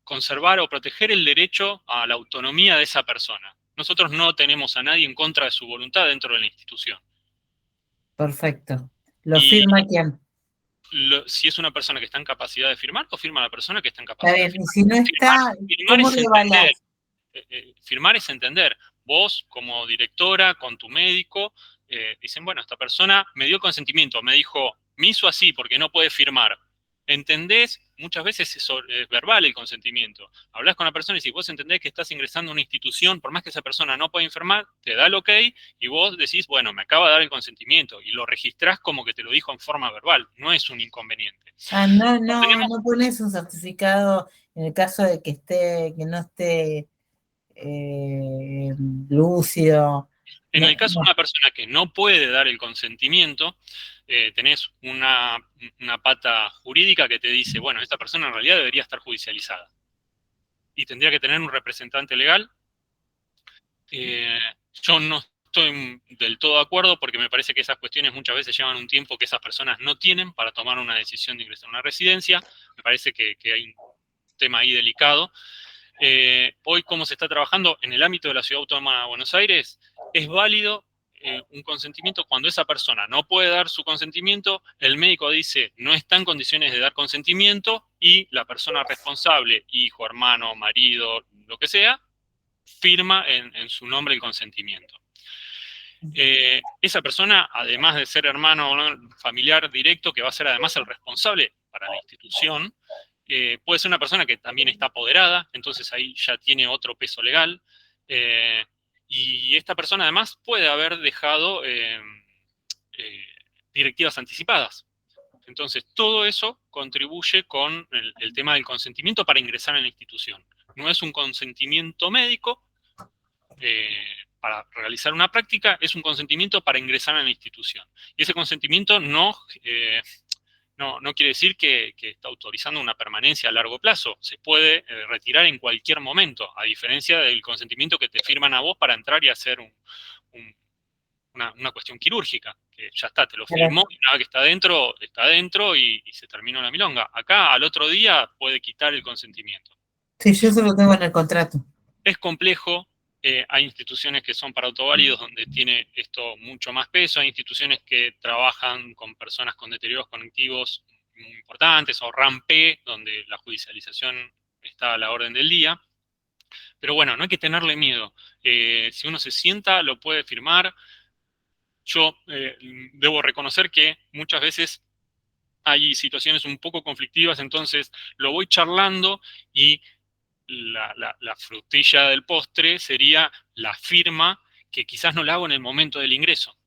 conservar o proteger el derecho a la autonomía de esa persona. Nosotros no tenemos a nadie en contra de su voluntad dentro de la institución. Perfecto. ¿Lo firma quién? Si es una persona que está en capacidad de firmar, lo firma la persona que está en capacidad de firmar. Y si no está, ¿cómo le evaluás? Firmar es entender. Vos, como directora, con tu médico, dicen, bueno, esta persona me dio consentimiento, me dijo, me hizo así porque no puede firmar. ¿Entendés? muchas veces es verbal el consentimiento. Hablas con la persona y si vos entendés que estás ingresando a una institución, por más que esa persona no pueda enfermar, te da el ok y vos decís, bueno, me acaba de dar el consentimiento y lo registrás como que te lo dijo en forma verbal, no es un inconveniente. No pones un certificado en el caso de que no esté lúcido. En el caso de una persona que no puede dar el consentimiento, tenés una pata jurídica que te dice, bueno, esta persona en realidad debería estar judicializada. Y tendría que tener un representante legal. Yo no estoy del todo de acuerdo porque me parece que esas cuestiones muchas veces llevan un tiempo que esas personas no tienen para tomar una decisión de ingresar a una residencia. Me parece que hay un tema ahí delicado. Hoy, ¿cómo se está trabajando en el ámbito de la Ciudad Autónoma de Buenos Aires? Es válido un consentimiento cuando esa persona no puede dar su consentimiento, el médico dice no está en condiciones de dar consentimiento y la persona responsable, hijo, hermano, marido, lo que sea, firma en su nombre el consentimiento. Esa persona, además de ser hermano o familiar directo, que va a ser además el responsable para la institución, puede ser una persona que también está apoderada, entonces ahí ya tiene otro peso legal, y esta persona además puede haber dejado directivas anticipadas. Entonces todo eso contribuye con el tema del consentimiento para ingresar en la institución. No es un consentimiento médico para realizar una práctica, es un consentimiento para ingresar a la institución. Y ese consentimiento no quiere decir que está autorizando una permanencia a largo plazo. Se puede retirar en cualquier momento, a diferencia del consentimiento que te firman a vos para entrar y hacer una cuestión quirúrgica, que ya está, te lo firmó, y una vez que está dentro y se terminó la milonga. Acá, al otro día, puede quitar el consentimiento. Sí, yo eso lo tengo en el contrato. Es complejo. Hay instituciones que son para autoválidos donde tiene esto mucho más peso, hay instituciones que trabajan con personas con deterioros cognitivos muy importantes, o RAMP, donde la judicialización está a la orden del día. Pero bueno, no hay que tenerle miedo. Si uno se sienta, lo puede firmar. Yo debo reconocer que muchas veces hay situaciones un poco conflictivas, entonces lo voy charlando y la frutilla del postre sería la firma, que quizás no la hago en el momento del ingreso.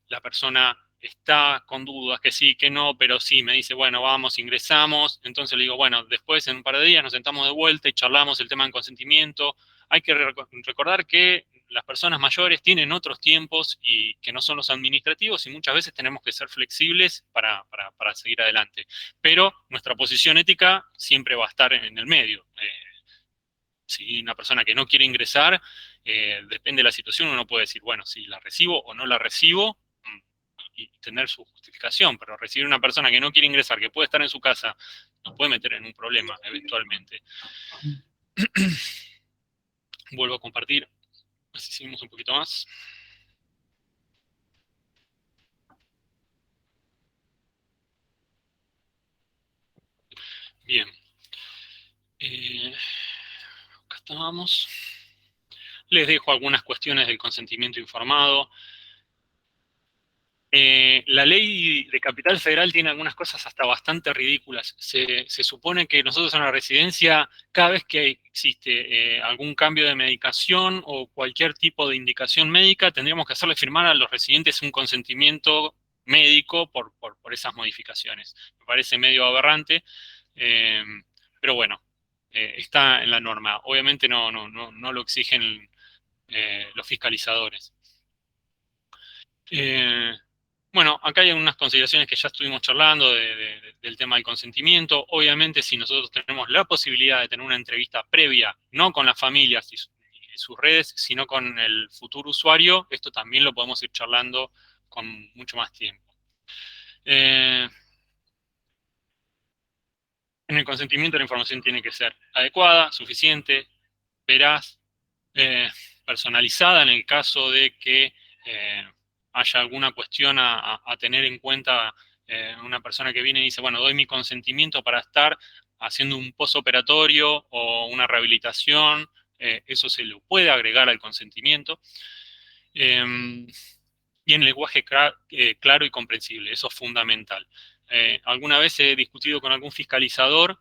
La persona está con dudas, que sí, que no, pero sí, me dice, bueno, vamos, ingresamos. Entonces le digo, bueno, después en un par de días nos sentamos de vuelta y charlamos el tema del consentimiento. Hay que recordar que las personas mayores tienen otros tiempos y que no son los administrativos, y muchas veces tenemos que ser flexibles para seguir adelante. Pero nuestra posición ética siempre va a estar en el medio. Si una persona que no quiere ingresar, depende de la situación, uno puede decir, bueno, si la recibo o no la recibo, y tener su justificación, pero recibir una persona que no quiere ingresar, que puede estar en su casa, nos puede meter en un problema eventualmente. Vuelvo a compartir, así seguimos un poquito más. Bien. Acá estábamos. Les dejo algunas cuestiones del consentimiento informado. La ley de Capital Federal tiene algunas cosas hasta bastante ridículas. Se supone que nosotros en la residencia, cada vez que existe algún cambio de medicación o cualquier tipo de indicación médica, tendríamos que hacerle firmar a los residentes un consentimiento médico por esas modificaciones. Me parece medio aberrante, pero bueno, está en la norma. Obviamente no lo exigen los fiscalizadores. Bueno, acá hay unas consideraciones que ya estuvimos charlando del tema del consentimiento. Obviamente, si nosotros tenemos la posibilidad de tener una entrevista previa, no con las familias y sus redes, sino con el futuro usuario, esto también lo podemos ir charlando con mucho más tiempo. En el consentimiento la información tiene que ser adecuada, suficiente, veraz, personalizada en el caso de que haya alguna cuestión a tener en cuenta. Una persona que viene y dice, bueno, doy mi consentimiento para estar haciendo un postoperatorio o una rehabilitación, eso se lo puede agregar al consentimiento. Y en lenguaje claro y comprensible, eso es fundamental. alguna vez he discutido con algún fiscalizador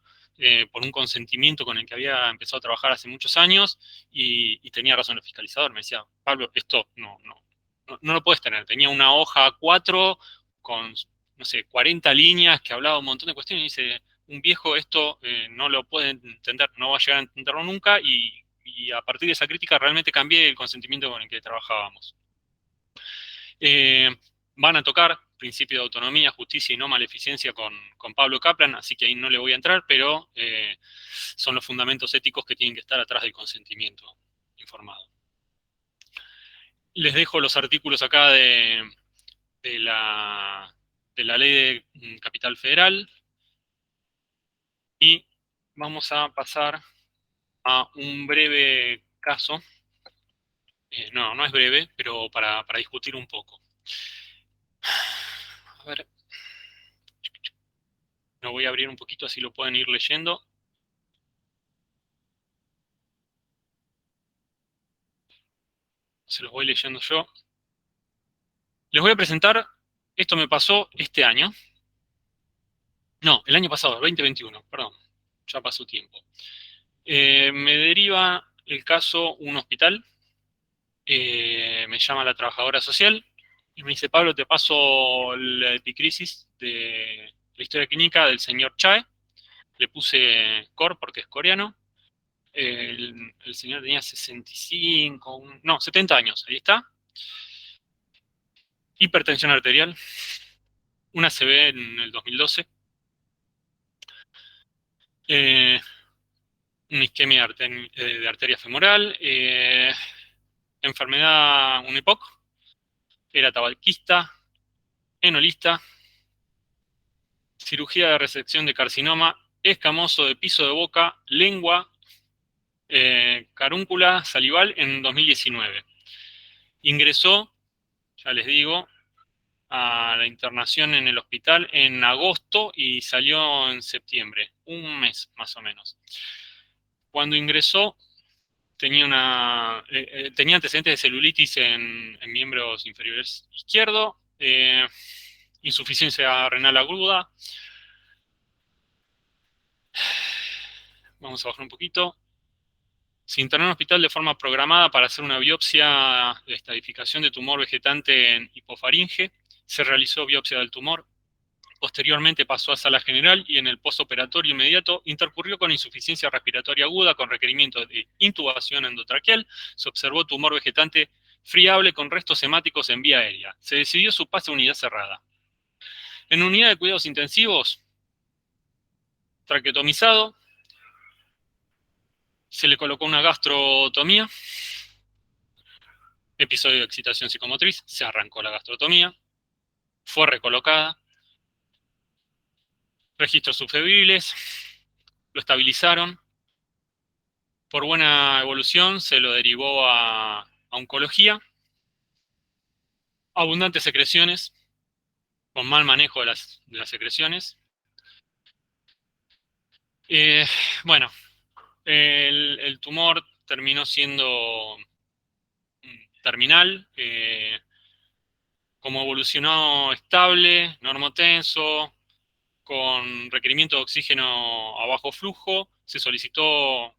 por un consentimiento con el que había empezado a trabajar hace muchos años y tenía razón el fiscalizador. Me decía, Pablo, esto no lo puedes tener. Tenía una hoja A4 con, no sé, 40 líneas que hablaba un montón de cuestiones y dice, un viejo esto no lo puede entender, no va a llegar a entenderlo nunca y a partir de esa crítica realmente cambié el consentimiento con el que trabajábamos. Van a tocar principio de autonomía, justicia y no maleficencia con Pablo Kaplan, así que ahí no le voy a entrar, pero son los fundamentos éticos que tienen que estar atrás del consentimiento informado. Les dejo los artículos acá de la ley de Capital Federal y vamos a pasar a un breve caso. No es breve, pero para discutir un poco. A ver. Lo voy a abrir un poquito, así lo pueden ir leyendo. Se los voy leyendo yo. Les voy a presentar, esto me pasó este año. No, el año pasado, el 2021, perdón. Ya pasó tiempo. Me deriva el caso un hospital. Me llama la trabajadora social y me dice, Pablo, te paso la epicrisis de la historia clínica del señor Chae. Le puse Cor porque es coreano. El señor tenía 65, no, 70 años, ahí está. Hipertensión arterial, una ACV en el 2012, una isquemia de arteria femoral, enfermedad, un EPOC, era tabaquista, enolista, cirugía de resección de carcinoma escamoso de piso de boca, lengua, carúncula salival en 2019. Ingresó, ya les digo, a la internación en el hospital en agosto y salió en septiembre, un mes más o menos. Cuando ingresó tenía tenía antecedentes de celulitis en miembros inferiores izquierdo, insuficiencia renal aguda. Vamos a bajar un poquito. Se internó en el hospital de forma programada para hacer una biopsia de estadificación de tumor vegetante en hipofaringe. Se realizó biopsia del tumor. Posteriormente pasó a sala general y en el postoperatorio inmediato intercurrió con insuficiencia respiratoria aguda con requerimiento de intubación endotraqueal. Se observó tumor vegetante friable con restos hemáticos en vía aérea. Se decidió su pase a unidad cerrada. En unidad de cuidados intensivos, traqueotomizado, se le colocó una gastrotomía, episodio de excitación psicomotriz, se arrancó la gastrotomía, fue recolocada, registros subfebriles, lo estabilizaron. Por buena evolución se lo derivó a oncología, abundantes secreciones, con mal manejo de las secreciones. Bueno, el tumor terminó siendo terminal, como evolucionó estable, normotenso, con requerimiento de oxígeno a bajo flujo, se solicitó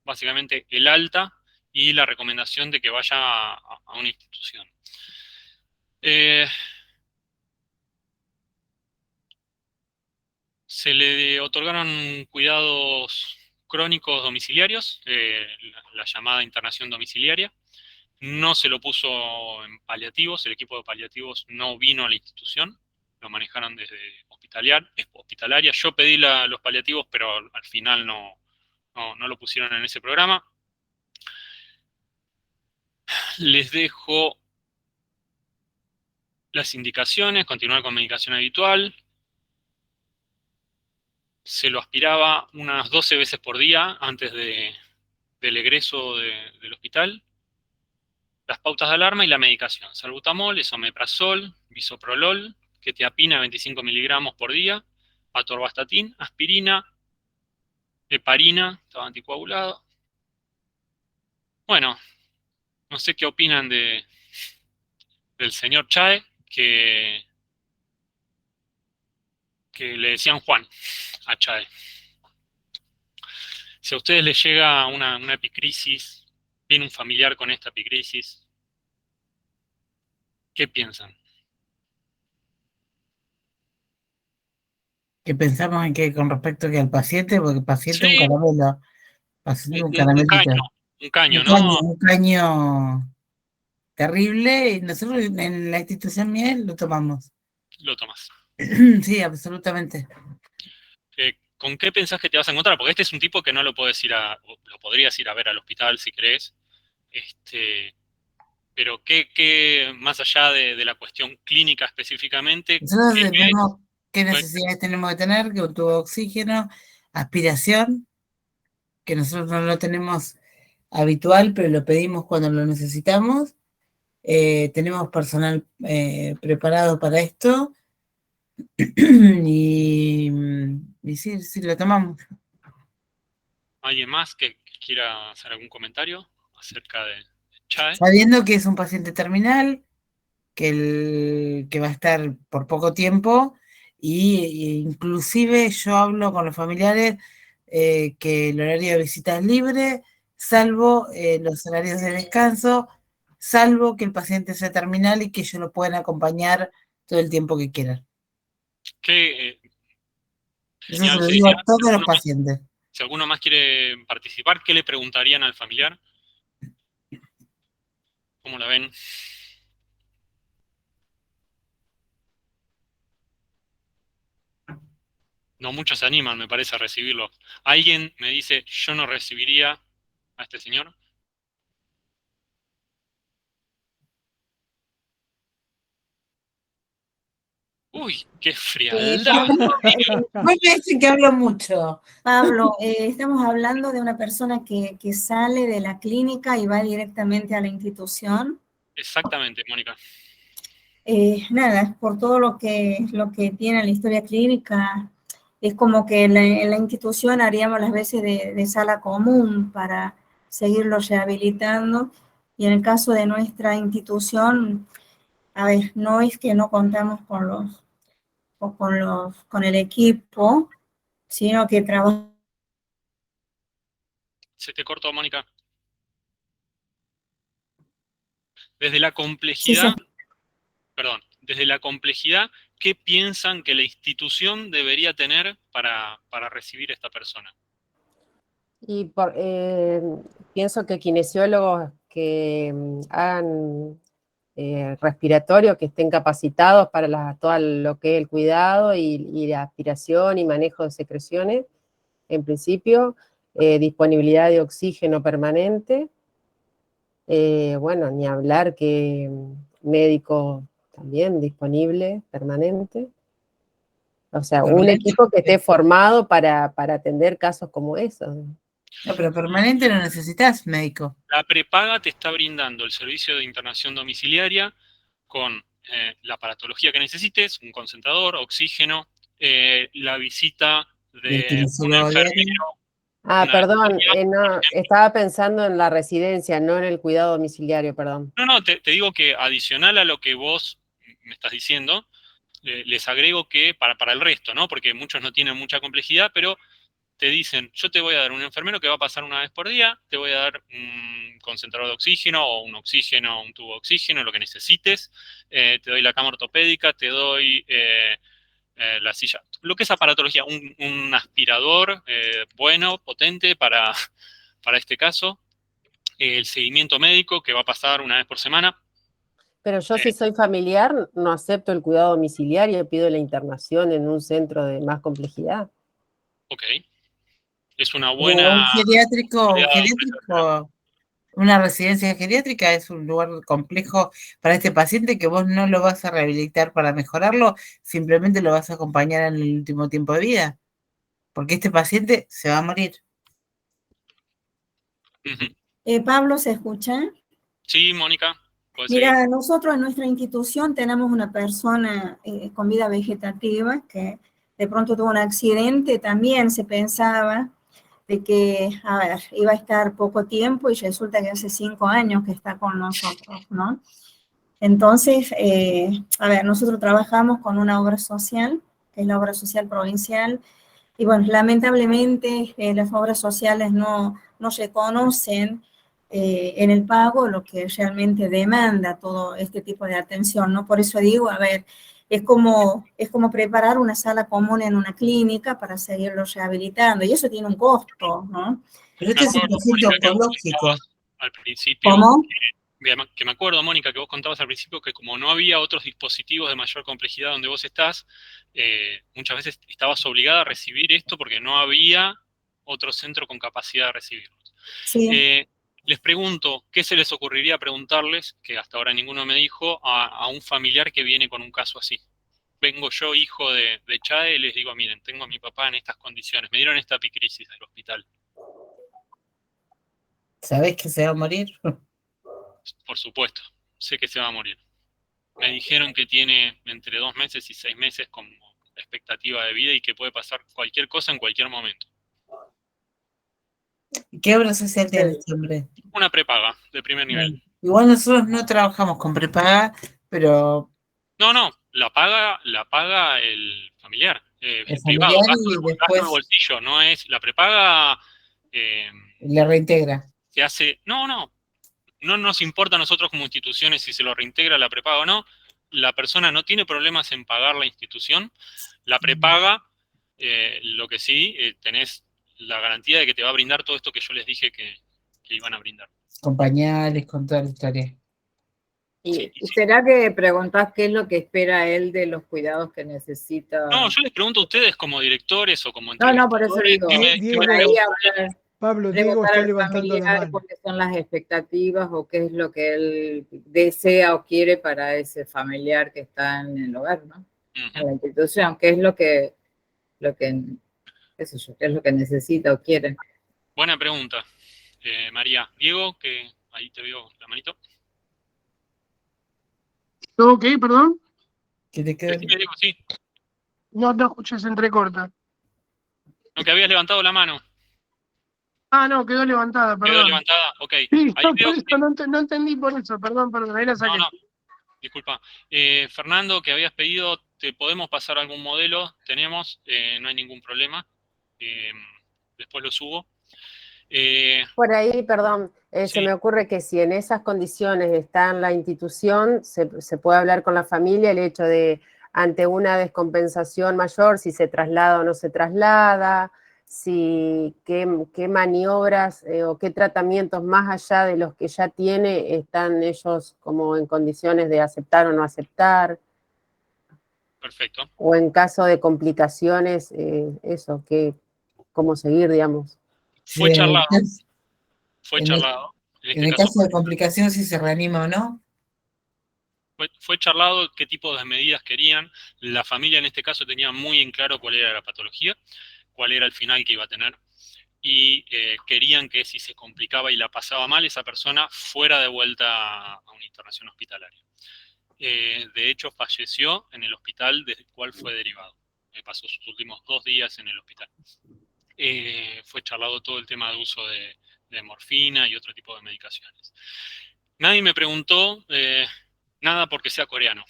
básicamente el alta y la recomendación de que vaya a una institución. Se le otorgaron cuidados crónicos domiciliarios, la llamada internación domiciliaria. No se lo puso en paliativos, el equipo de paliativos no vino a la institución, lo manejaron desde hospitalaria. Yo pedí los paliativos, pero al final no lo pusieron en ese programa. Les dejo las indicaciones, continuar con medicación habitual. Se lo aspiraba unas 12 veces por día antes del egreso del hospital. Las pautas de alarma y la medicación: salbutamol, esomeprazol, bisoprolol, quetiapina 25 miligramos por día, atorvastatin, aspirina, heparina, estaba anticoagulado. Bueno, no sé qué opinan del señor Chae, que que le decían Juan a Chae. Si a ustedes les llega una epicrisis, viene un familiar con esta epicrisis, ¿qué piensan? ¿Qué pensamos en que con respecto a que al paciente? Porque el paciente es un Sí, caramelo, paciente es un un caramelito, caño, ¿no? un caño terrible, y nosotros en la institución Miel lo tomamos. Lo tomas. Sí, absolutamente. ¿Con qué pensás que te vas a encontrar? Porque este es un tipo que no lo podés lo podrías ir a ver al hospital si querés. Pero ¿qué más allá de la cuestión clínica específicamente, Nosotros vemos qué qué- necesidades tenemos que tener, que un tubo de oxígeno, aspiración, que nosotros no lo tenemos habitual, pero lo pedimos cuando lo necesitamos. Tenemos personal preparado para esto y sí, lo tomamos. alguien más que quiera hacer algún comentario acerca de Chae? Sabiendo que es un paciente terminal, que va a estar por poco tiempo, y inclusive yo hablo con los familiares que el horario de visita es libre, salvo los horarios de descanso, salvo que el paciente sea terminal y que ellos lo puedan acompañar todo el tiempo que quieran. Eso se Genial, lo sí, digo sí. a todos los pacientes. Si alguno más quiere participar, ¿qué le preguntarían al familiar? ¿Cómo la ven? No muchos se animan, me parece, a recibirlo. ¿Alguien me dice, yo no recibiría a este señor? Uy, qué frialdad. Vos me dicen que hablo mucho. Pablo, estamos hablando de una persona que sale de la clínica y va directamente a la institución. Exactamente, Mónica. Nada, por todo lo que tiene la historia clínica, es como que en la institución haríamos las veces de sala común para seguirlo rehabilitando. Y en el caso de nuestra institución, a ver, no es que no contamos con el equipo, sino que trabajamos. Se te cortó, Mónica. Desde la complejidad, perdón, desde la complejidad, ¿qué piensan que la institución debería tener para recibir a esta persona? Y pienso que kinesiólogos que hagan respiratorio, que estén capacitados para todo lo que es el cuidado y la aspiración y manejo de secreciones, en principio, disponibilidad de oxígeno permanente, bueno, ni hablar que médico también disponible, permanente. O sea, un equipo que esté formado para atender casos como esos. No, pero permanente no necesitas médico. La prepaga te está brindando el servicio de internación domiciliaria con la aparatología que necesites, un concentrador, oxígeno, la visita de un enfermero. Perdón, no, estaba pensando en la residencia, no en el cuidado domiciliario, perdón. No, te digo que adicional a lo que vos me estás diciendo, les agrego que para el resto, ¿no? Porque muchos no tienen mucha complejidad, pero te dicen, yo te voy a dar un enfermero que va a pasar una vez por día, te voy a dar un concentrador de oxígeno o un oxígeno, un tubo de oxígeno, lo que necesites, te doy la cama ortopédica, te doy la silla, lo que es aparatología, un aspirador bueno, potente para este caso, el seguimiento médico que va a pasar una vez por semana. Pero yo si soy familiar no acepto el cuidado domiciliario, pido la internación en un centro de más complejidad. Ok. Es una buena... Un geriátrico, una residencia geriátrica es un lugar complejo para este paciente que vos no lo vas a rehabilitar para mejorarlo, simplemente lo vas a acompañar en el último tiempo de vida, porque este paciente se va a morir. Pablo, ¿se escucha? Sí, Mónica. Mira, nosotros en nuestra institución tenemos una persona con vida vegetativa que de pronto tuvo un accidente, también se pensaba de que, a ver, iba a estar poco tiempo y resulta que hace 5 años que está con nosotros, ¿no? Entonces, a ver, nosotros trabajamos con una obra social que es la obra social provincial. Y bueno, lamentablemente las obras sociales no reconocen en el pago lo que realmente demanda todo este tipo de atención, ¿no? Por eso digo, a ver, es como preparar una sala común en una clínica para seguirlo rehabilitando, y eso tiene un costo, ¿no? Pero este es un paciente oncológico. Al principio, ¿Cómo? que me acuerdo, Mónica, que vos contabas al principio que como no había otros dispositivos de mayor complejidad donde vos estás, muchas veces estabas obligada a recibir esto porque no había otro centro con capacidad de recibirlo. Sí. Les pregunto, ¿qué se les ocurriría preguntarles, que hasta ahora ninguno me dijo, a un familiar que viene con un caso así? Vengo yo, hijo de Chade, y les digo, miren, tengo a mi papá en estas condiciones, me dieron esta epicrisis del hospital. ¿Sabés que se va a morir? Por supuesto, sé que se va a morir. Me dijeron que tiene entre 2 meses y 6 meses como expectativa de vida y que puede pasar cualquier cosa en cualquier momento. ¿Qué obra social tiene este hombre? Una prepaga de primer nivel. Igual nosotros no trabajamos con prepaga, pero... No, la paga el familiar. El Privado, familiar gasto y de después bolsillo, no es la prepaga. le reintegra. Se hace. No nos importa a nosotros como instituciones si se lo reintegra la prepaga o no. La persona no tiene problemas en pagar la institución. La prepaga, lo que sí, tenés la garantía de que te va a brindar todo esto que yo les dije que iban a brindar. Con pañales, con toda la historia. ¿Y será que preguntás qué es lo que espera él de los cuidados que necesita? No, yo les pregunto a ustedes como directores o como No, por eso digo. Pablo, Diego está levantando la mano. ¿Cuáles son las expectativas o qué es lo que él desea o quiere para ese familiar que está en el hogar, ¿no? En la institución, qué es qué sé yo, qué es lo que necesita o quiere? Buena pregunta, María. Diego, que ahí te veo la manito. ¿Todo ok, perdón? ¿Qué te queda? Decime, Diego, sí. No escuché, se entrecorta. No, que habías levantado la mano. Ah, no, quedó levantada, perdón. Quedó levantada, ok. Sí, ahí veo, no entendí por eso, perdón, ahí la saqué. No, disculpa. Fernando, que habías pedido, te podemos pasar algún modelo, tenemos, no hay ningún problema. Después lo subo. Por ahí, perdón, sí. Se me ocurre que si en esas condiciones está en la institución, se puede hablar con la familia el hecho de, ante una descompensación mayor, si se traslada o no se traslada, qué maniobras o qué tratamientos más allá de los que ya tiene están ellos como en condiciones de aceptar o no aceptar. Perfecto. O en caso de complicaciones, cómo seguir, digamos. Fue charlado. Fue charlado. En el caso de complicaciones, si se reanima o no. Fue charlado qué tipo de medidas querían. La familia en este caso tenía muy en claro cuál era la patología, cuál era el final que iba a tener. Y querían que si se complicaba y la pasaba mal, esa persona fuera de vuelta a una internación hospitalaria. De hecho, falleció en el hospital desde el cual fue derivado. Pasó sus últimos 2 días en el hospital. Fue charlado todo el tema de uso de morfina y otro tipo de medicaciones. Nadie me preguntó nada porque sea coreano.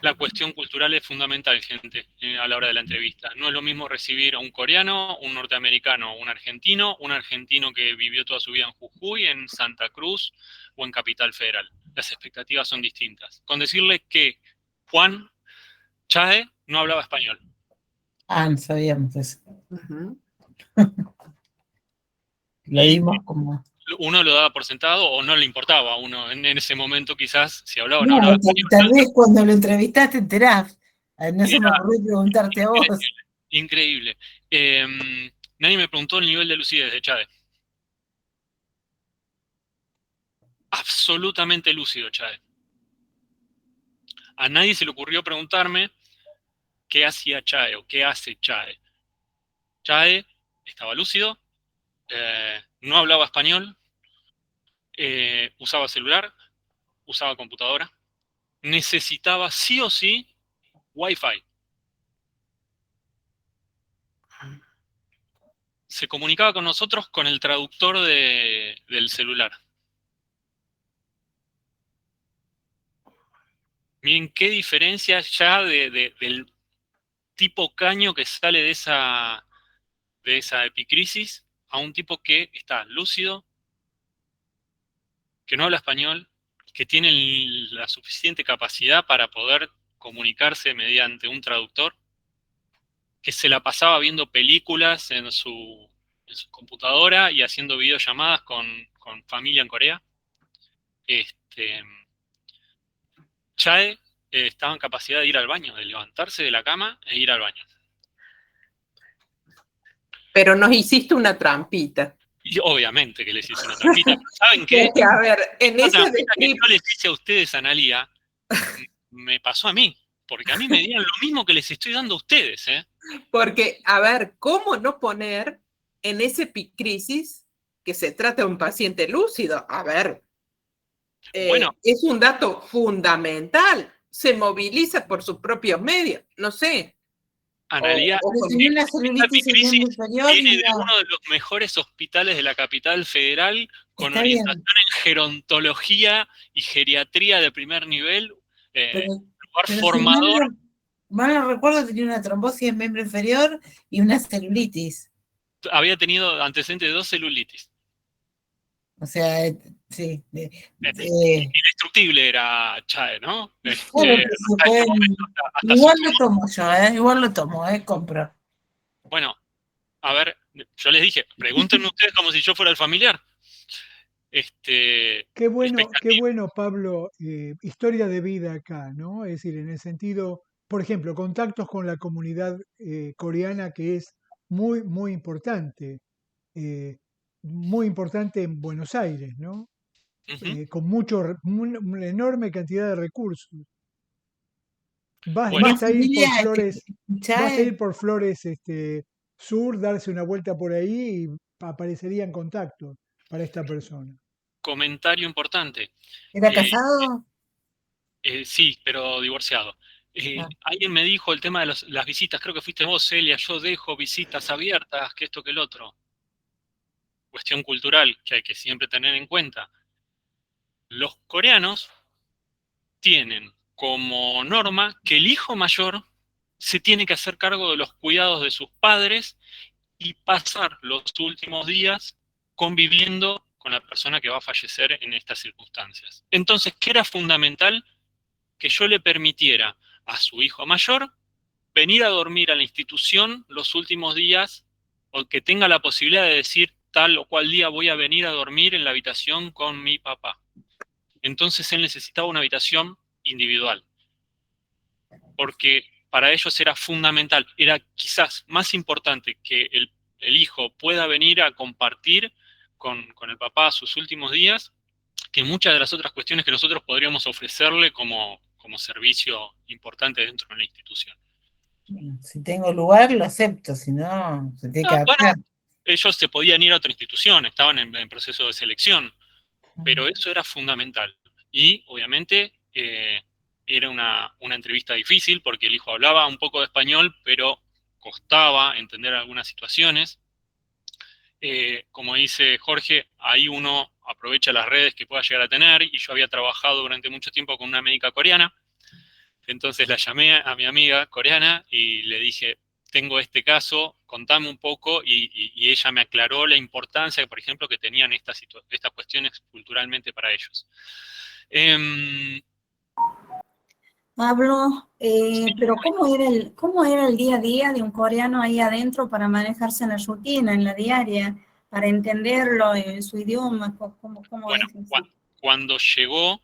La cuestión cultural es fundamental, gente, a la hora de la entrevista. No es lo mismo recibir a un coreano, un norteamericano, un argentino que vivió toda su vida en Jujuy, en Santa Cruz o en Capital Federal. Las expectativas son distintas. Con decirle que Juan Chade no hablaba español. No sabíamos eso. Lo dimos como... Uno lo daba por sentado o no le importaba a uno en ese momento quizás si hablaba o no hablaba. Tal vez cuando lo entrevistaste enterás. No se me ocurrió preguntarte a vos. Increíble. Nadie me preguntó el nivel de lucidez de Chade. Absolutamente lúcido, Chade. A nadie se le ocurrió preguntarme qué hacía Chade o qué hace Chade. Chade estaba lúcido, no hablaba español, usaba celular, usaba computadora, necesitaba sí o sí Wi-Fi. Se comunicaba con nosotros con el traductor del celular. Miren qué diferencia ya del tipo caño que sale de esa epicrisis a un tipo que está lúcido, que no habla español, que tiene la suficiente capacidad para poder comunicarse mediante un traductor, que se la pasaba viendo películas en su computadora y haciendo videollamadas con familia en Corea. Chae estaba en capacidad de ir al baño, de levantarse de la cama e ir al baño. Pero nos hiciste una trampita. Y obviamente que les hice una trampita. ¿Saben qué? Porque, a ver, en La ese trampita que script, yo les hice a ustedes, Analía, me pasó a mí. Porque a mí me dieron lo mismo que les estoy dando a ustedes, ¿eh? porque, a ver, ¿cómo no poner en ese crisis que se trata de un paciente lúcido? A ver, Bueno, es un dato fundamental. Se moviliza por sus propios medios. No sé. Analía, Pero tenía una esta celulitis en epicrisis miembro inferior viene y de uno de los mejores hospitales de la capital federal, con está orientación bien. en gerontología y geriatría de primer nivel, Pero, lugar pero si formador. mal no recuerdo, tenía una trombosis en miembro inferior y una celulitis. Había tenido antecedentes de 2 celulitis. O sea, sí. Indestructible era Chae, ¿no? Bueno, pues se Hasta este pueden. momento, hasta su Igual último. lo tomo yo, igual lo tomo, compro. Bueno, a ver, yo les dije, pregúntenme ustedes como si yo fuera el familiar. Qué Expectativa. bueno, Pablo, historia de vida acá, ¿no? Es decir, en el sentido, por ejemplo, contactos con la comunidad coreana que es muy importante, eh, muy importante en Buenos Aires, ¿no? Ujú. Con una enorme cantidad de recursos. Bueno, Tenía Basta ir por familia Flores, basta Chae, ir por Flores Sur, darse una vuelta por ahí y aparecerían contactos para esta persona. comentario importante. ¿era Eh, casado? sí, pero divorciado. Ah, Alguien me dijo el tema de las visitas, creo que fuiste vos, Celia, yo dejo visitas abiertas, que esto que el otro. Cuestión cultural que hay que siempre tener en cuenta. Los coreanos tienen como norma que el hijo mayor se tiene que hacer cargo de los cuidados de sus padres y pasar los últimos días conviviendo con la persona que va a fallecer en estas circunstancias. Entonces, ¿qué era fundamental? Que yo le permitiera a su hijo mayor venir a dormir a la institución los últimos días, o que tenga la posibilidad de decir tal o cual día voy a venir a dormir en la habitación con mi papá. Entonces él necesitaba una habitación individual, porque para ellos era fundamental, era quizás más importante que el hijo pueda venir a compartir con el papá sus últimos días, que muchas de las otras cuestiones que nosotros podríamos ofrecerle como servicio importante dentro de la institución. bueno, si tengo lugar, lo acepto, si no, se tiene que Bueno, adaptar. ellos se podían ir a otra institución, estaban en proceso de selección, pero eso era fundamental. Y obviamente era una entrevista difícil porque el hijo hablaba un poco de español, pero costaba entender algunas situaciones. Como dice Jorge, ahí uno aprovecha las redes que pueda llegar a tener, y yo había trabajado durante mucho tiempo con una médica coreana, entonces la llamé a mi amiga coreana y le dije, tengo este caso, contame un poco, y ella me aclaró la importancia, por ejemplo, que tenían estas cuestiones culturalmente para ellos. Pablo, pero cómo era el día a día de un coreano ahí adentro para manejarse en la rutina, en la diaria, para entenderlo en su idioma? ¿Cómo Bueno, es eso? cuando llegó,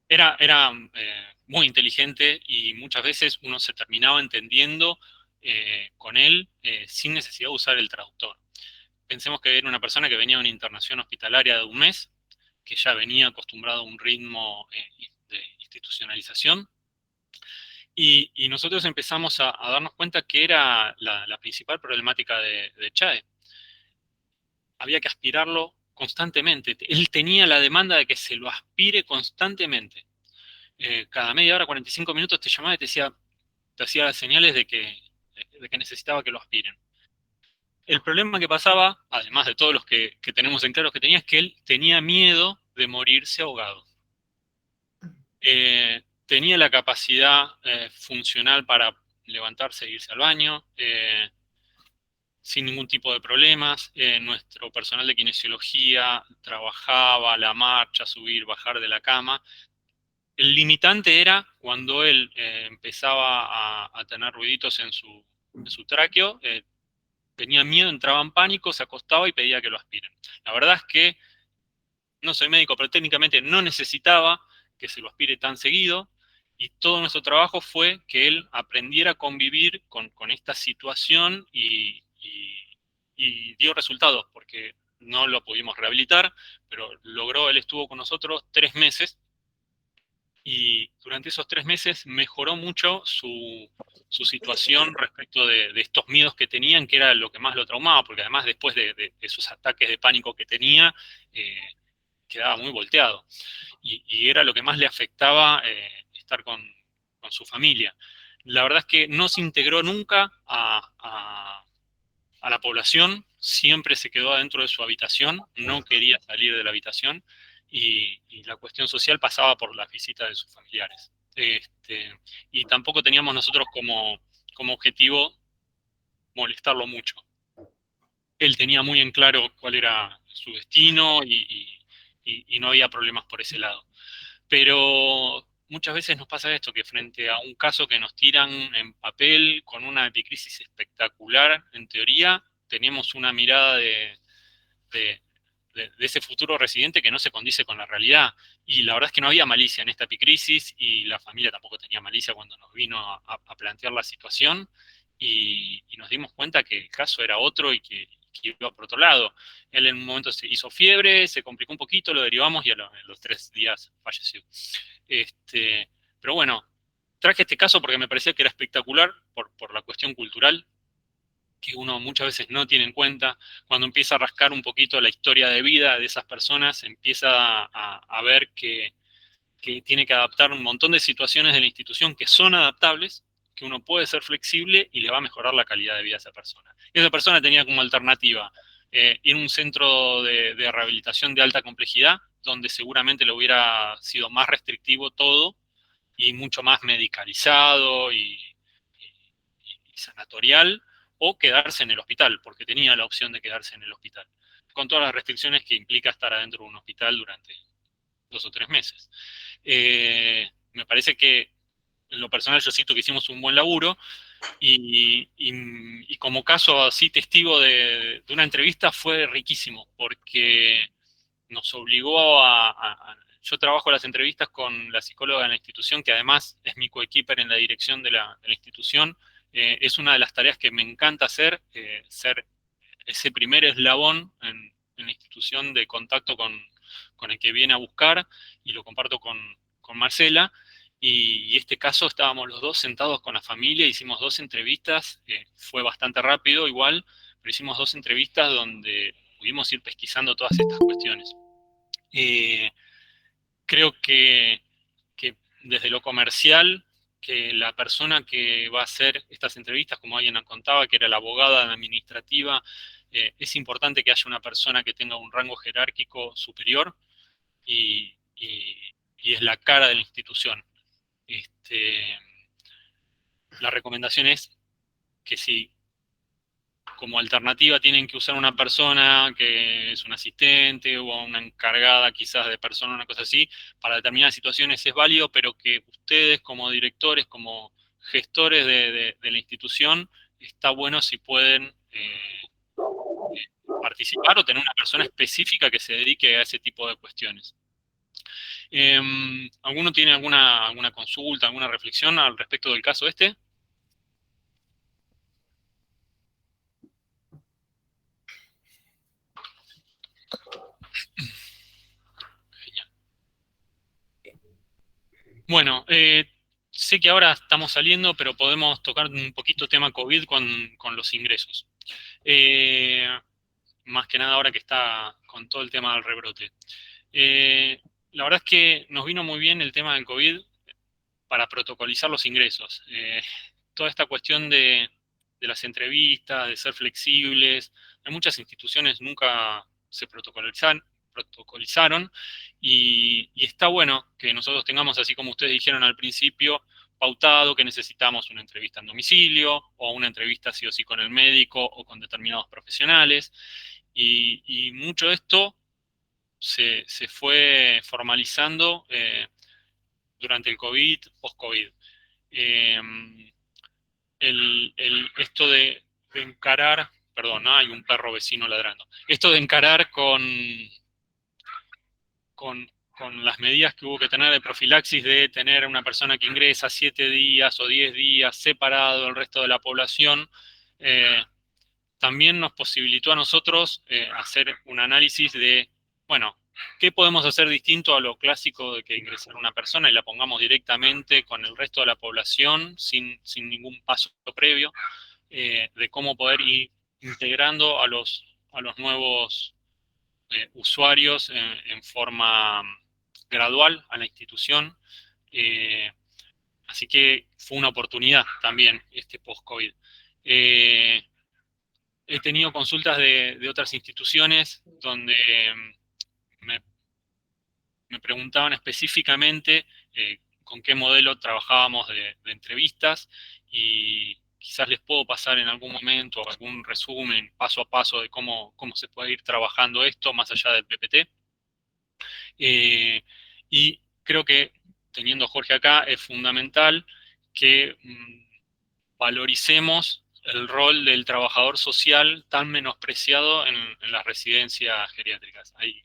era muy inteligente, y muchas veces uno se terminaba entendiendo con él sin necesidad de usar el traductor. Pensemos que era una persona que venía de una internación hospitalaria de 1 mes, que ya venía acostumbrado a un ritmo de institucionalización, y nosotros empezamos a darnos cuenta que era la principal problemática de Chae. Había que aspirarlo constantemente. Él tenía la demanda de que se lo aspire constantemente. Cada media hora, 45 minutos te llamaba y te hacía señales de que necesitaba que lo aspiren. El problema que pasaba, además de todos los que tenemos en claro que tenía, es que él tenía miedo de morirse ahogado. tenía la capacidad funcional para levantarse e irse al baño, sin ningún tipo de problemas. Nuestro personal de kinesiología trabajaba a la marcha, subir, bajar de la cama. El limitante era cuando él empezaba a tener ruiditos en su tráqueo, tenía miedo, entraba en pánico, se acostaba y pedía que lo aspiren. La verdad es que no soy médico, pero técnicamente no necesitaba que se lo aspire tan seguido, y todo nuestro trabajo fue que él aprendiera a convivir con esta situación y dio resultados, porque no lo pudimos rehabilitar, pero él estuvo con nosotros 3 meses, y durante esos 3 meses mejoró mucho su situación respecto de estos miedos que tenían, que era lo que más lo traumaba, porque además después de esos ataques de pánico que tenía, quedaba muy volteado. Y era lo que más le afectaba estar con su familia. La verdad es que no se integró nunca a la población, siempre se quedó adentro de su habitación, no quería salir de la habitación, y la cuestión social pasaba por las visitas de sus familiares. Y tampoco teníamos nosotros como objetivo molestarlo mucho. Él tenía muy en claro cuál era su destino y no había problemas por ese lado. Pero muchas veces nos pasa esto, que frente a un caso que nos tiran en papel con una epicrisis espectacular, en teoría, tenemos una mirada de ese futuro residente que no se condice con la realidad. Y la verdad es que no había malicia en esta epicrisis, y la familia tampoco tenía malicia cuando nos vino a plantear la situación, y nos dimos cuenta que el caso era otro y que iba por otro lado. Él en un momento se hizo fiebre, se complicó un poquito, lo derivamos y a los 3 días falleció. Pero bueno, traje este caso porque me parecía que era espectacular por la cuestión cultural, que uno muchas veces no tiene en cuenta. Cuando empieza a rascar un poquito la historia de vida de esas personas, empieza a ver que tiene que adaptar un montón de situaciones de la institución que son adaptables, que uno puede ser flexible y le va a mejorar la calidad de vida a esa persona. Y esa persona tenía como alternativa ir a un centro de rehabilitación de alta complejidad, donde seguramente le hubiera sido más restrictivo todo y mucho más medicalizado y sanatorial, o quedarse en el hospital, porque tenía la opción de quedarse en el hospital, con todas las restricciones que implica estar adentro de un hospital durante 2 o 3 meses. Me parece que en lo personal yo siento que hicimos un buen laburo, y como caso así testigo de una entrevista fue riquísimo, porque nos obligó yo trabajo las entrevistas con la psicóloga de la institución, que además es mi coequiper en la dirección de la institución. Es una de las tareas que me encanta hacer, ser ese primer eslabón en la institución de contacto con el que viene a buscar, y lo comparto con Marcela. Y este caso estábamos los dos sentados con la familia, hicimos 2 entrevistas, fue bastante rápido igual, pero hicimos 2 entrevistas donde pudimos ir pesquisando todas estas cuestiones. Creo que desde lo comercial, que la persona que va a hacer estas entrevistas, como alguien contaba, que era la abogada administrativa, es importante que haya una persona que tenga un rango jerárquico superior, y es la cara de la institución. La recomendación es que si como alternativa tienen que usar una persona que es un asistente o una encargada quizás de persona, una cosa así, para determinadas situaciones es válido, pero que ustedes como directores, como gestores de la institución, está bueno si pueden participar o tener una persona específica que se dedique a ese tipo de cuestiones. ¿Alguno tiene alguna consulta, alguna reflexión al respecto del caso este? Genial. Bueno, sé que ahora estamos saliendo, pero podemos tocar un poquito tema COVID con los ingresos. Más que nada ahora que está con todo el tema del rebrote. La verdad es que nos vino muy bien el tema del COVID para protocolizar los ingresos. Toda esta cuestión de las entrevistas, de ser flexibles, en muchas instituciones nunca se protocolizaron, Y está bueno que nosotros tengamos, así como ustedes dijeron al principio, pautado que necesitamos una entrevista en domicilio o una entrevista sí o sí con el médico o con determinados profesionales. Y mucho de esto se fue formalizando durante el COVID, post-COVID. Esto de encarar, perdón, ¿no? Hay un perro vecino ladrando. Esto de encarar con las medidas que hubo que tener de profilaxis, de tener una persona que ingresa 7 días o 10 días separado del resto de la población, también nos posibilitó a nosotros hacer un análisis de, bueno, ¿qué podemos hacer distinto a lo clásico de que ingresara una persona y la pongamos directamente con el resto de la población sin ningún paso previo? De cómo poder ir integrando a los nuevos usuarios en forma gradual a la institución. Así que fue una oportunidad también este post-COVID. He tenido consultas de otras instituciones donde me preguntaban específicamente con qué modelo trabajábamos de entrevistas, y quizás les puedo pasar en algún momento algún resumen paso a paso de cómo se puede ir trabajando esto más allá del PPT. Y creo que, teniendo a Jorge acá, es fundamental que valoricemos el rol del trabajador social tan menospreciado en las residencias geriátricas. Hay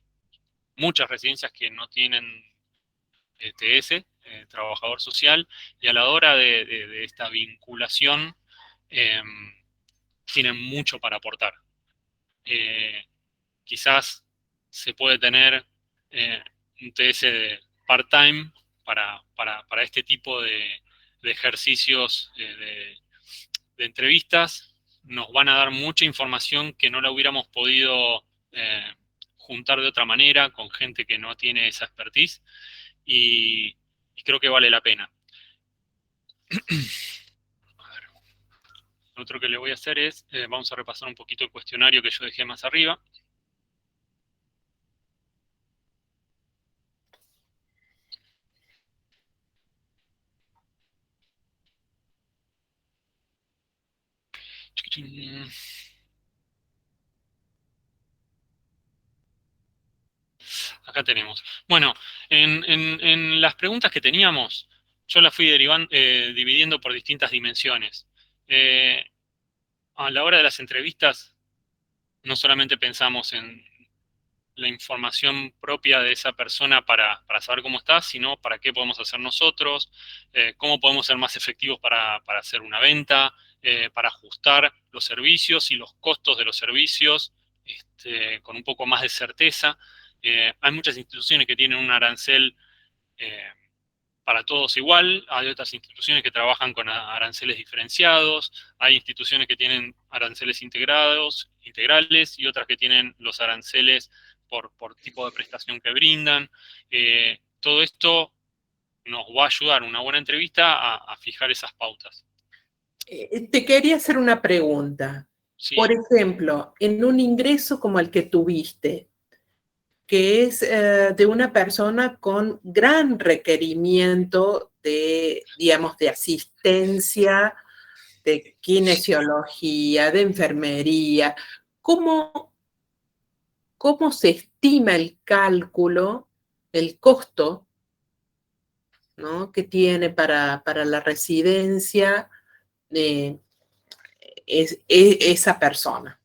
muchas residencias que no tienen TS, trabajador social, y a la hora de esta vinculación tienen mucho para aportar. Quizás se puede tener un TS de part-time para este tipo de ejercicios de entrevistas. Nos van a dar mucha información que no la hubiéramos podido juntar de otra manera con gente que no tiene esa expertise, y creo que vale la pena. Lo otro que le voy a hacer es, vamos a repasar un poquito el cuestionario que yo dejé más arriba. Acá tenemos. Bueno, en las preguntas que teníamos, yo las fui dividiendo por distintas dimensiones. A la hora de las entrevistas, no solamente pensamos en la información propia de esa persona para saber cómo está, sino para qué podemos hacer nosotros, cómo podemos ser más efectivos para hacer una venta, para ajustar los servicios y los costos de los servicios con un poco más de certeza. Hay muchas instituciones que tienen un arancel para todos igual, hay otras instituciones que trabajan con aranceles diferenciados, hay instituciones que tienen aranceles integrales y otras que tienen los aranceles por tipo de prestación que brindan. Todo esto nos va a ayudar una buena entrevista a fijar esas pautas. Te quería hacer una pregunta. Sí. Por ejemplo, en un ingreso como el que tuviste, que es de una persona con gran requerimiento de, digamos, de asistencia, de kinesiología, de enfermería, ¿cómo se estima el cálculo, el costo, ¿no?, que tiene para la residencia esa persona?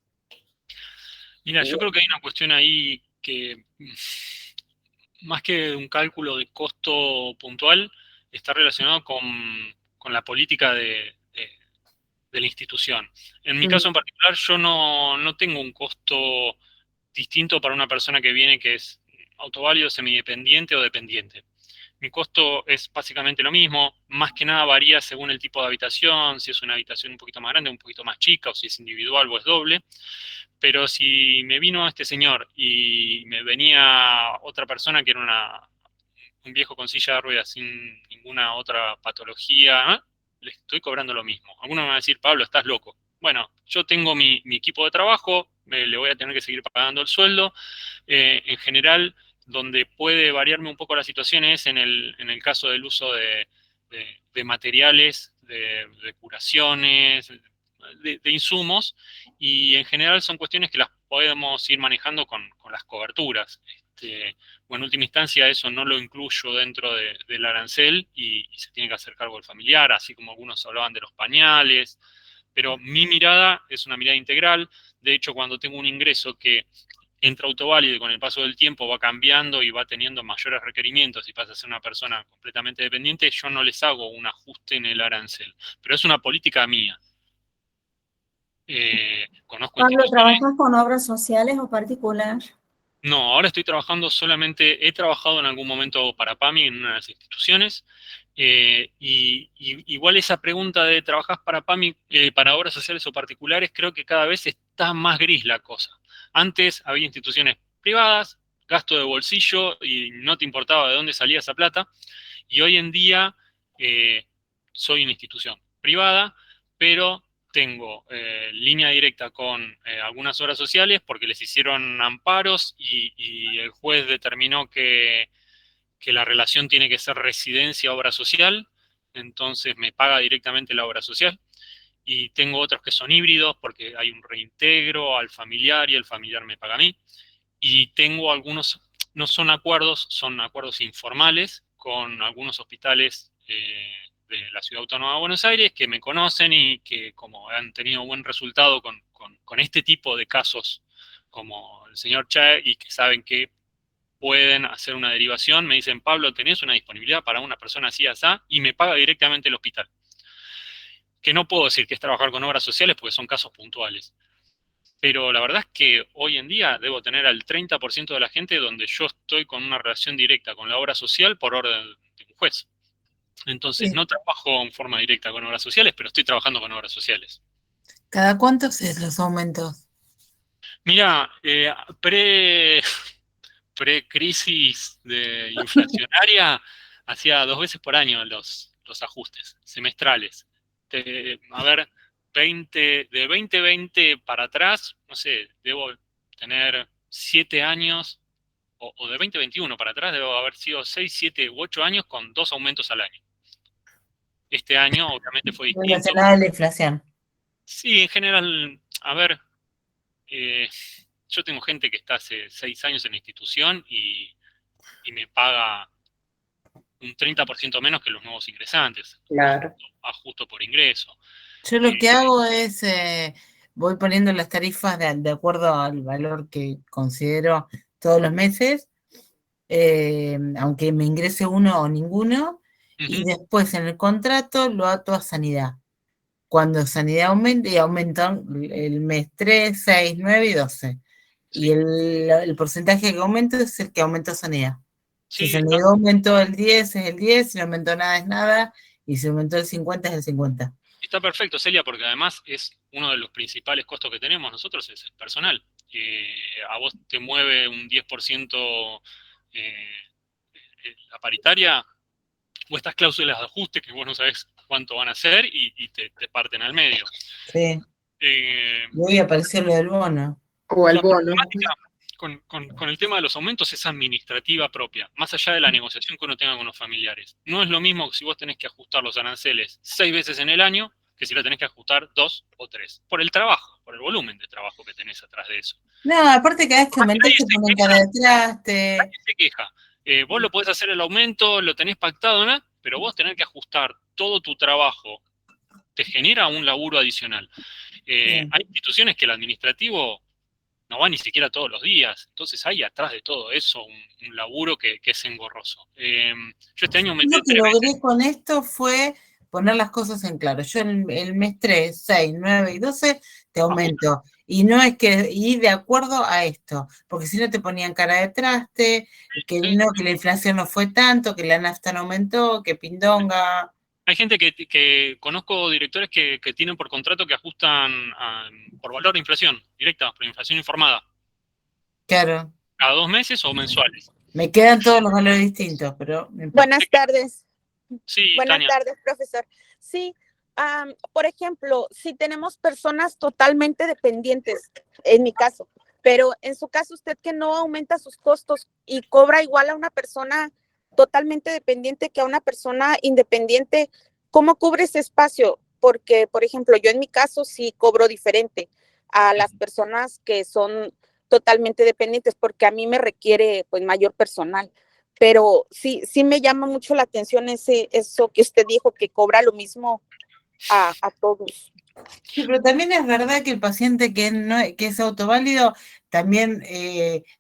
Mira, yo creo que hay una cuestión ahí que, más que un cálculo de costo puntual, está relacionado con la política de la institución. En mi caso en particular, yo no tengo un costo distinto para una persona que viene que es autoválido, semidependiente o dependiente. Mi costo es básicamente lo mismo, más que nada varía según el tipo de habitación, si es una habitación un poquito más grande, un poquito más chica, o si es individual o es doble. Pero si me vino este señor y me venía otra persona que era un viejo con silla de ruedas sin ninguna otra patología, le estoy cobrando lo mismo. Algunos me van a decir, Pablo, estás loco. Bueno, yo tengo mi equipo de trabajo, le voy a tener que seguir pagando el sueldo. En general, donde puede variarme un poco la situación es en el caso del uso de materiales, de curaciones, de insumos, y en general son cuestiones que las podemos ir manejando con las coberturas. O en última instancia eso no lo incluyo dentro del arancel y se tiene que hacer cargo el familiar, así como algunos hablaban de los pañales, pero mi mirada es una mirada integral. De hecho, cuando tengo un ingreso que entra autoválido y con el paso del tiempo va cambiando y va teniendo mayores requerimientos y pasa a ser una persona completamente dependiente, yo no les hago un ajuste en el arancel, pero es una política mía. Conozco Pablo, instituciones. ¿trabajas con obras sociales o particular? No, ahora estoy trabajando solamente, he trabajado en algún momento para PAMI en una de las instituciones, y igual esa pregunta de ¿trabajas para PAMI, para obras sociales o particulares? Creo que cada vez está más gris la cosa. Antes había instituciones privadas, gasto de bolsillo y no te importaba de dónde salía esa plata, y hoy en día soy una institución privada, pero tengo línea directa con algunas obras sociales porque les hicieron amparos y el juez determinó que la relación tiene que ser residencia-obra social, entonces me paga directamente la obra social. Y tengo otros que son híbridos porque hay un reintegro al familiar y el familiar me paga a mí. Y tengo algunos, no son acuerdos informales con algunos hospitales de la Ciudad Autónoma de Buenos Aires que me conocen y que como han tenido buen resultado con este tipo de casos como el señor Che y que saben que pueden hacer una derivación, me dicen, Pablo, ¿tenés una disponibilidad para una persona así, asá? Y me paga directamente el hospital. Que no puedo decir que es trabajar con obras sociales porque son casos puntuales. Pero la verdad es que hoy en día debo tener al 30% de la gente donde yo estoy con una relación directa con la obra social por orden de un juez. Entonces no trabajo en forma directa con obras sociales, pero estoy trabajando con obras sociales. ¿Cada cuántos es los aumentos? Mira, pre-crisis inflacionaria, hacía 2 veces por año los ajustes semestrales. A ver, de 2020 para atrás, no sé, debo tener 7 años, o de 2021 para atrás, debo haber sido 6, 7 u 8 años con 2 aumentos al año. Este año, obviamente, fue distinto. Relacionada a la inflación. Sí, en general, a ver, yo tengo gente que está hace 6 años en la institución y me paga un 30% menos que los nuevos ingresantes. Claro. Ajusto por ingreso. Yo lo que hago es, voy poniendo las tarifas de acuerdo al valor que considero todos los meses, aunque me ingrese uno o ninguno, y después en el contrato lo ato a sanidad. Cuando sanidad aumenta, y aumentan el mes 3, 6, 9 y 12. Y el porcentaje que aumento es el que aumentó sanidad. Si sanidad aumentó el 10 es el 10, si no aumentó nada es nada, y si aumentó el 50 es el 50. Está perfecto, Celia, porque además es uno de los principales costos que tenemos nosotros, es el personal. A vos te mueve un 10% la paritaria, o estas cláusulas de ajuste que vos no sabés cuánto van a ser y te parten al medio. Sí. Y hoy apareció lo del bono. O el bono. Con el tema de los aumentos es administrativa propia, más allá de la negociación que uno tenga con los familiares. No es lo mismo si vos tenés que ajustar los aranceles 6 veces en el año que si lo tenés que ajustar 2 o 3. Por el trabajo, por el volumen de trabajo que tenés atrás de eso. No, aparte cada vez que aumentás te ponen cara detrás. Nadie se queja. Vos lo podés hacer el aumento, lo tenés pactado, ¿no? Pero vos tenés que ajustar todo tu trabajo. Te genera un laburo adicional. Hay instituciones que el administrativo no va ni siquiera todos los días. Entonces hay atrás de todo eso un laburo que es engorroso. Yo este año aumenté 3 veces. Lo que logré con esto fue poner las cosas en claro. Yo el mes 3, 6, 9 y 12 te aumento. Y no es que ir de acuerdo a esto, porque si no te ponían cara de traste, que no, que la inflación no fue tanto, que la nafta no aumentó, que pindonga. Hay gente que conozco directores que tienen por contrato que ajustan por valor de inflación directa, por inflación informada. Claro. Cada 2 meses o mensuales. Me quedan todos los valores distintos, pero... Buenas tardes. Sí, Buenas Tania. tardes, profesor. Sí, por ejemplo, si tenemos personas totalmente dependientes, en mi caso, pero en su caso usted que no aumenta sus costos y cobra igual a una persona totalmente dependiente que a una persona independiente, ¿cómo cubre ese espacio? Porque, por ejemplo, yo en mi caso sí cobro diferente a las personas que son totalmente dependientes, porque a mí me requiere pues mayor personal. Pero sí me llama mucho la atención eso que usted dijo, que cobra lo mismo a todos. Sí, pero también es verdad que el paciente que es autoválido también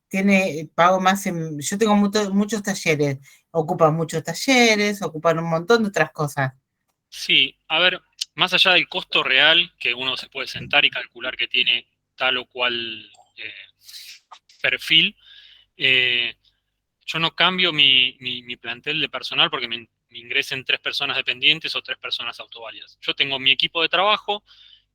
tiene pago más. Yo tengo muchos talleres, ocupan muchos talleres, ocupan un montón de otras cosas. Sí, a ver, más allá del costo real, que uno se puede sentar y calcular que tiene tal o cual perfil, yo no cambio mi plantel de personal porque me ingresen 3 personas dependientes o 3 personas autoválidas. Yo tengo mi equipo de trabajo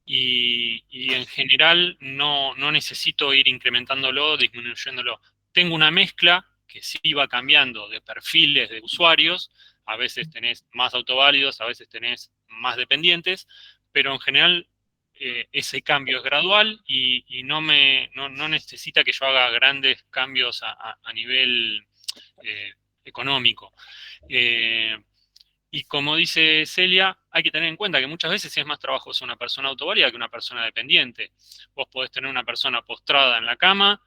y en general no necesito ir incrementándolo, disminuyéndolo. Tengo una mezcla que sí va cambiando de perfiles de usuarios. A veces tenés más autoválidos, a veces tenés más dependientes, pero en general ese cambio es gradual y no necesita que yo haga grandes cambios a nivel económico. Y como dice Celia, hay que tener en cuenta que muchas veces es más trabajoso una persona autoválida que una persona dependiente. Vos podés tener una persona postrada en la cama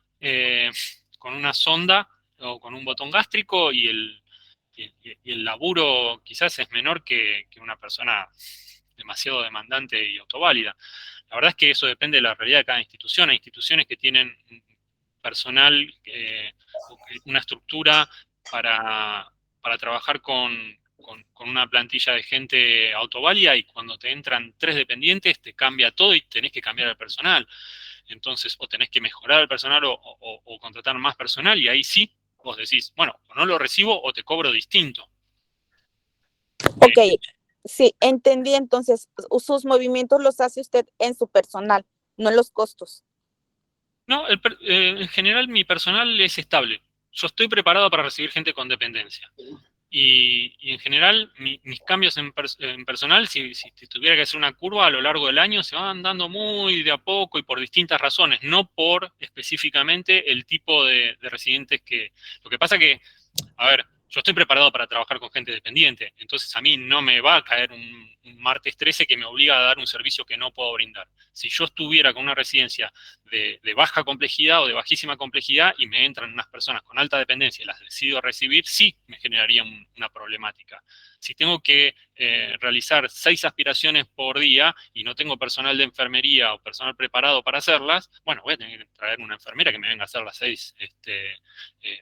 con una sonda o con un botón gástrico y el laburo quizás es menor que una persona demasiado demandante y autoválida. La verdad es que eso depende de la realidad de cada institución. Hay instituciones que tienen personal, una estructura para trabajar con una plantilla de gente autoválida y cuando te entran 3 dependientes te cambia todo y tenés que cambiar el personal. Entonces, o tenés que mejorar el personal o contratar más personal y ahí sí, vos decís, bueno, o no lo recibo o te cobro distinto. Ok, sí, entendí. Entonces, sus movimientos los hace usted en su personal, no en los costos. No, en general mi personal es estable. Yo estoy preparado para recibir gente con dependencia. Y en general mis cambios en personal, si tuviera que hacer una curva a lo largo del año, se van dando muy de a poco y por distintas razones, no por específicamente el tipo de residentes que... Lo que pasa que, a ver, yo estoy preparado para trabajar con gente dependiente, entonces a mí no me va a caer un martes 13 que me obliga a dar un servicio que no puedo brindar. Si yo estuviera con una residencia de baja complejidad o de bajísima complejidad y me entran unas personas con alta dependencia y las decido recibir, sí me generaría una problemática. Si tengo que realizar 6 aspiraciones por día y no tengo personal de enfermería o personal preparado para hacerlas, bueno, voy a tener que traer una enfermera que me venga a hacer las 6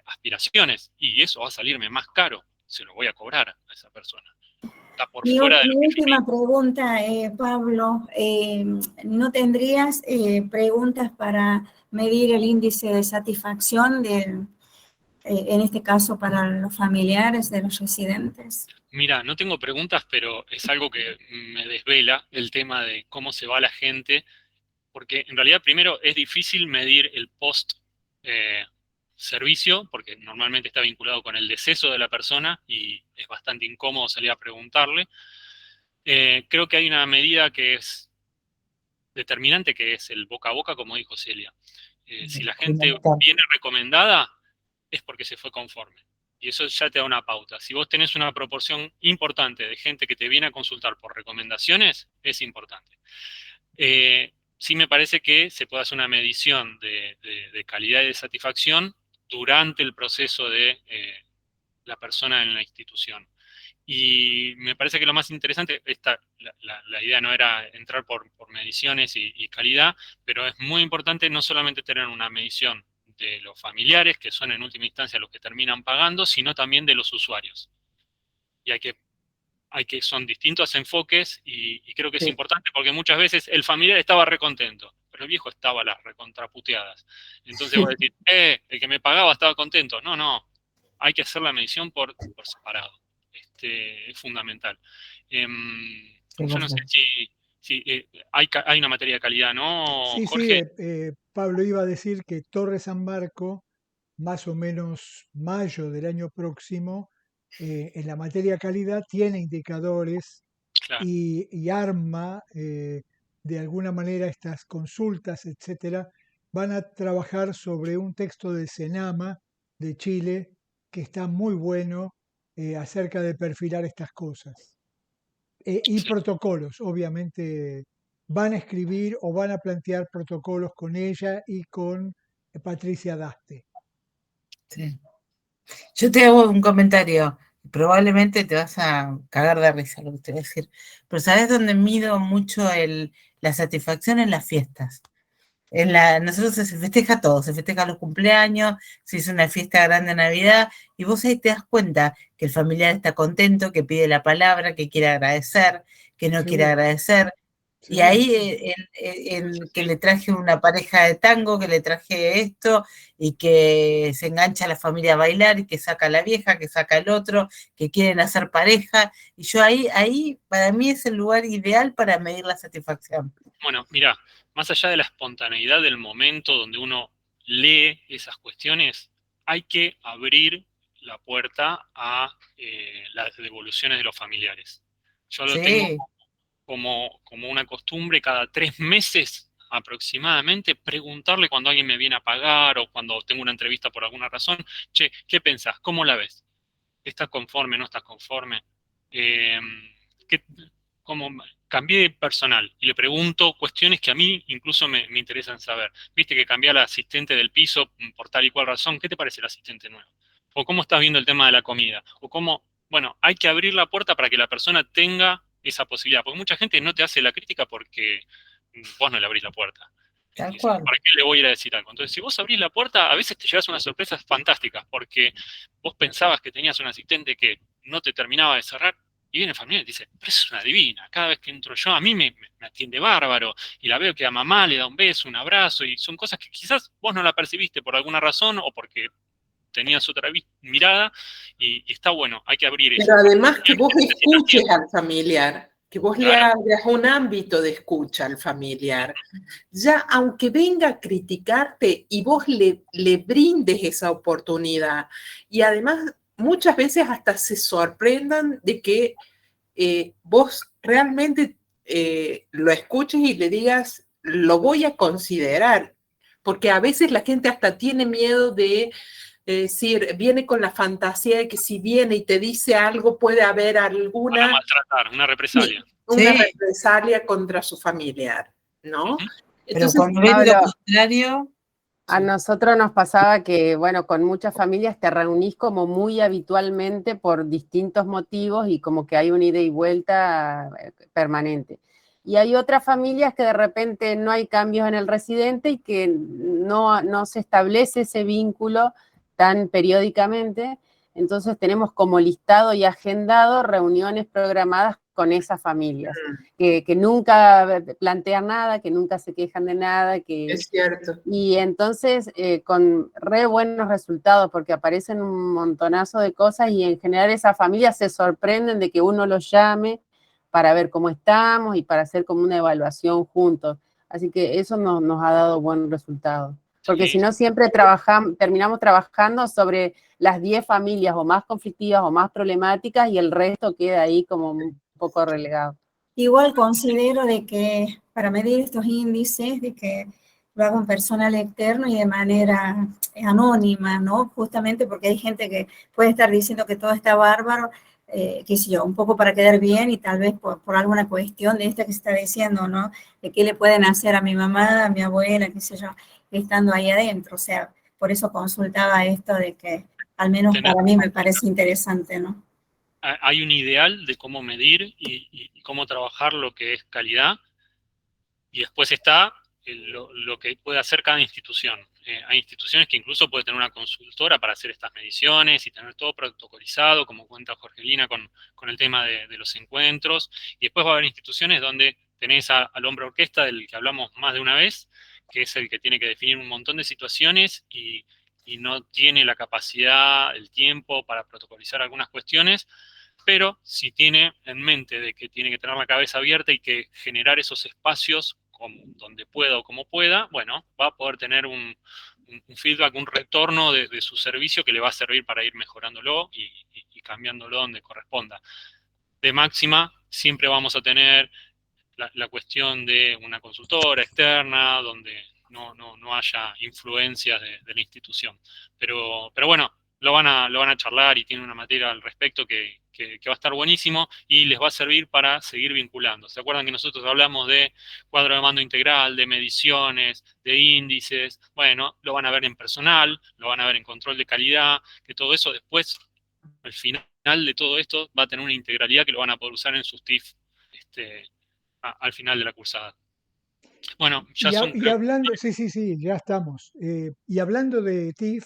aspiraciones y eso va a salirme más caro, se lo voy a cobrar a esa persona. Está por fuera de lo Mi que yo última pregunta, Pablo, ¿no tendrías preguntas para medir el índice de satisfacción en este caso para los familiares de los residentes? Mira, no tengo preguntas, pero es algo que me desvela el tema de cómo se va la gente, porque en realidad primero es difícil medir el post servicio, porque normalmente está vinculado con el deceso de la persona y es bastante incómodo salir a preguntarle. Creo que hay una medida que es determinante, que es el boca a boca, como dijo Celia. Si la gente viene recomendada, es porque se fue conforme. Y eso ya te da una pauta. Si vos tenés una proporción importante de gente que te viene a consultar por recomendaciones, es importante. Sí me parece que se puede hacer una medición de calidad y de satisfacción durante el proceso de la persona en la institución. Y me parece que lo más interesante, la idea no era entrar por mediciones y calidad, pero es muy importante no solamente tener una medición de los familiares, que son en última instancia los que terminan pagando, sino también de los usuarios. Y son distintos enfoques y creo que es importante porque muchas veces el familiar estaba recontento, pero el viejo estaba las recontraputeadas. Entonces vos decís, el que me pagaba estaba contento. No, hay que hacer la medición por separado. Es fundamental. Yo no sé si hay una materia de calidad, ¿no, Sí, Jorge? Pablo iba a decir que Torre San Marco, más o menos mayo del año próximo, en la materia calidad tiene indicadores Claro. y arma de alguna manera estas consultas, etcétera, van a trabajar sobre un texto de Senama de Chile que está muy bueno acerca de perfilar estas cosas. Y protocolos, obviamente van a escribir o van a plantear protocolos con ella y con Patricia Daste. Sí. Yo te hago un comentario, probablemente te vas a cagar de risa lo que te voy a decir, pero ¿sabes dónde mido mucho la satisfacción? En las fiestas. Nosotros se festeja todo, se festeja los cumpleaños, se hizo una fiesta grande de Navidad, y vos ahí te das cuenta que el familiar está contento, que pide la palabra, que quiere agradecer, que no quiere agradecer. Y ahí el que le traje una pareja de tango, que le traje esto, y que se engancha a la familia a bailar, y que saca a la vieja, que saca al otro, que quieren hacer pareja, y yo ahí para mí es el lugar ideal para medir la satisfacción. Bueno, mira, más allá de la espontaneidad del momento donde uno lee esas cuestiones, hay que abrir la puerta a las devoluciones de los familiares. Yo lo tengo como una costumbre, cada 3 meses aproximadamente, preguntarle cuando alguien me viene a pagar o cuando tengo una entrevista por alguna razón, che, ¿qué pensás? ¿Cómo la ves? ¿Estás conforme? ¿No estás conforme? ¿Cómo cambié de personal? Y le pregunto cuestiones que a mí incluso me interesan saber. Viste que cambié al asistente del piso por tal y cual razón. ¿Qué te parece el asistente nuevo? ¿O cómo estás viendo el tema de la comida? O cómo, bueno, hay que abrir la puerta para que la persona tenga esa posibilidad. Porque mucha gente no te hace la crítica porque vos no le abrís la puerta. Tal cual. ¿Para qué le voy a ir a decir algo? Entonces, si vos abrís la puerta, a veces te llevas unas sorpresas fantásticas, porque vos pensabas que tenías un asistente que no te terminaba de cerrar, y viene el familiar y te dice, pero es una divina, cada vez que entro yo, a mí me atiende bárbaro, y la veo que a mamá le da un beso, un abrazo, y son cosas que quizás vos no la percibiste por alguna razón, o porque tenías otra mirada, y está bueno, hay que abrir eso. Pero además que vos escuches al familiar, que vos le abras un ámbito de escucha al familiar, ya aunque venga a criticarte y vos le brindes esa oportunidad, y además muchas veces hasta se sorprendan de que vos realmente lo escuches y le digas, lo voy a considerar, porque a veces la gente hasta tiene miedo de decir, viene con la fantasía de que si viene y te dice algo puede haber alguna... Para maltratar, una represalia. Sí, una represalia contra su familiar, ¿no? Entonces, pero cuando ves lo contrario... A nosotros nos pasaba que, bueno, con muchas familias te reunís como muy habitualmente por distintos motivos y como que hay una ida y vuelta permanente. Y hay otras familias que de repente no hay cambios en el residente y que no se establece ese vínculo tan periódicamente. Entonces tenemos como listado y agendado reuniones programadas con esas familias, que nunca plantean nada, que nunca se quejan de nada. Es cierto. Y entonces con re buenos resultados, porque aparecen un montonazo de cosas y en general esas familias se sorprenden de que uno los llame para ver cómo estamos y para hacer como una evaluación juntos. Así que eso nos ha dado buen resultado. Porque si no siempre terminamos trabajando sobre las 10 familias o más conflictivas o más problemáticas y el resto queda ahí como un poco relegado. Igual considero de que para medir estos índices, de que lo hago en personal externo y de manera anónima, ¿no? Justamente porque hay gente que puede estar diciendo que todo está bárbaro, qué sé yo, un poco para quedar bien y tal vez por alguna cuestión de esta que se está diciendo, ¿no? De qué le pueden hacer a mi mamá, a mi abuela, qué sé yo, estando ahí adentro. O sea, por eso consultaba esto de que al menos para mí me parece interesante, ¿no? Hay un ideal de cómo medir y cómo trabajar lo que es calidad, y después está lo que puede hacer cada institución. Hay instituciones que incluso puede tener una consultora para hacer estas mediciones y tener todo protocolizado, como cuenta Jorgelina con el tema de los encuentros, y después va a haber instituciones donde tenés al hombre orquesta del que hablamos más de una vez, que es el que tiene que definir un montón de situaciones y no tiene la capacidad, el tiempo para protocolizar algunas cuestiones, pero si tiene en mente de que tiene que tener la cabeza abierta y que generar esos espacios donde pueda o como pueda, bueno, va a poder tener un feedback, un retorno de su servicio que le va a servir para ir mejorándolo y cambiándolo donde corresponda. De máxima, siempre vamos a tener la cuestión de una consultora externa, donde no haya influencias de la institución. Pero bueno, lo van a charlar y tienen una materia al respecto que va a estar buenísimo y les va a servir para seguir vinculando. ¿Se acuerdan que nosotros hablamos de cuadro de mando integral, de mediciones, de índices? Bueno, lo van a ver en personal, lo van a ver en control de calidad, que todo eso después, al final de todo esto, va a tener una integralidad que lo van a poder usar en sus TIF al final de la cursada. Bueno, ya son... Y hablando, sí, ya estamos. Y hablando de TIF,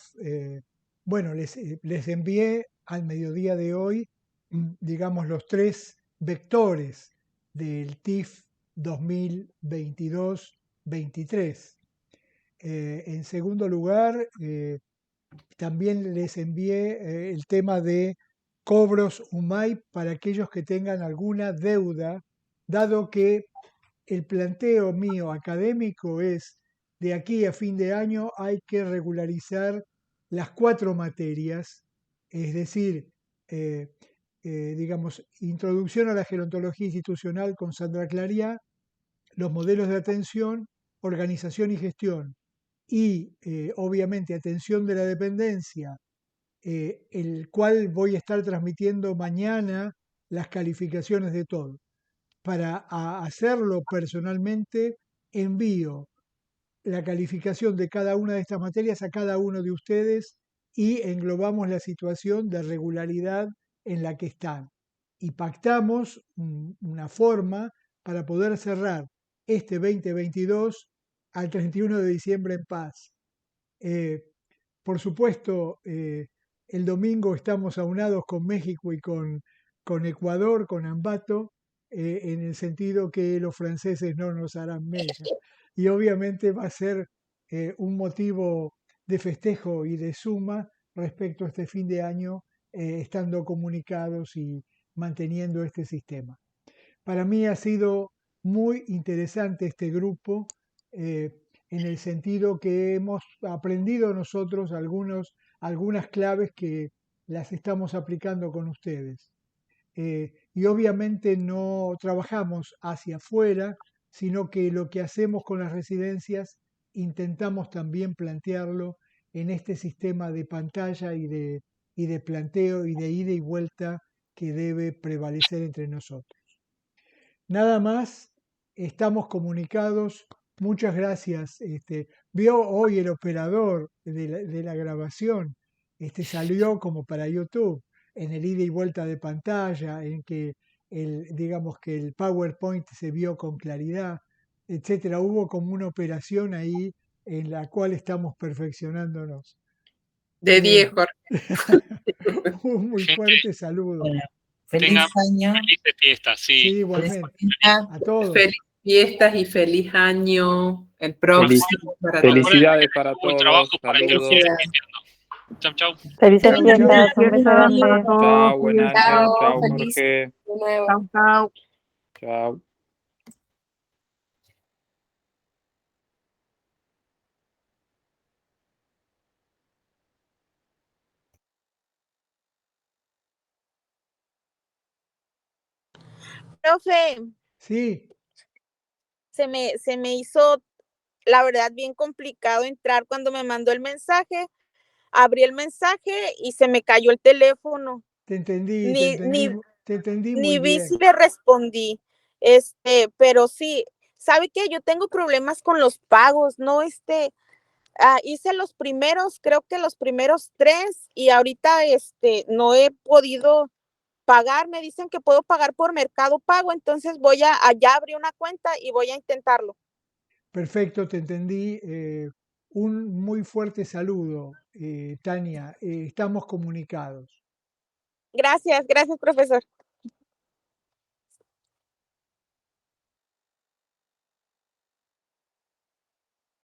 bueno, les envié al mediodía de hoy, digamos, los 3 vectores del TIF 2022-23. En segundo lugar, también les envié el tema de cobros UMAI para aquellos que tengan alguna deuda, dado que el planteo mío académico es, de aquí a fin de año hay que regularizar las 4 materias, es decir, digamos, introducción a la gerontología institucional con Sandra Clariá, los modelos de atención, organización y gestión, y obviamente atención de la dependencia, el cual voy a estar transmitiendo mañana las calificaciones de todo. Para hacerlo personalmente, envío la calificación de cada una de estas materias a cada uno de ustedes y englobamos la situación de regularidad en la que están. Y pactamos una forma para poder cerrar este 2022 al 31 de diciembre en paz. Por supuesto, el domingo estamos aunados con México y con Ecuador, con Ambato, en el sentido que los franceses no nos harán mella. Y obviamente va a ser un motivo de festejo y de suma respecto a este fin de año, estando comunicados y manteniendo este sistema. Para mí ha sido muy interesante este grupo, en el sentido que hemos aprendido nosotros algunas claves que las estamos aplicando con ustedes. Y obviamente no trabajamos hacia afuera, sino que lo que hacemos con las residencias intentamos también plantearlo en este sistema de pantalla y de planteo y de ida y vuelta que debe prevalecer entre nosotros. Nada más, estamos comunicados. Muchas gracias. Vio hoy el operador de la grabación, salió como para YouTube, en el ida y vuelta de pantalla, en que digamos que el PowerPoint se vio con claridad, etcétera. Hubo como una operación ahí en la cual estamos perfeccionándonos. De 10, Jorge. Un muy fuerte saludo. Bueno, feliz año. Felices fiestas, sí. Sí, igualmente. A todos. Feliz fiestas y feliz año el próximo. Felicidades para todos. Trabajo para que lo Saludos. sigan haciendo. Chau, chau. Felices Chau, fiestas, chau. un beso grande. Chao, buen año. Chao, Chao, feliz Jorge. nuevo. Chau, chau. Chao. Profe, Sí, se me hizo, la verdad, bien complicado entrar cuando me mandó el mensaje. Abrí el mensaje y se me cayó el teléfono. te entendí, te entendí muy Ni vi bien. si le respondí. Pero sí, ¿sabe qué? Yo tengo problemas con los pagos, ¿no? Hice los primeros, creo que los primeros 3 y ahorita no he podido pagar. Me dicen que puedo pagar por Mercado Pago, entonces allá abrí una cuenta y voy a intentarlo. Perfecto, te entendí. Un muy fuerte saludo, Tania. Estamos comunicados. Gracias, profesor.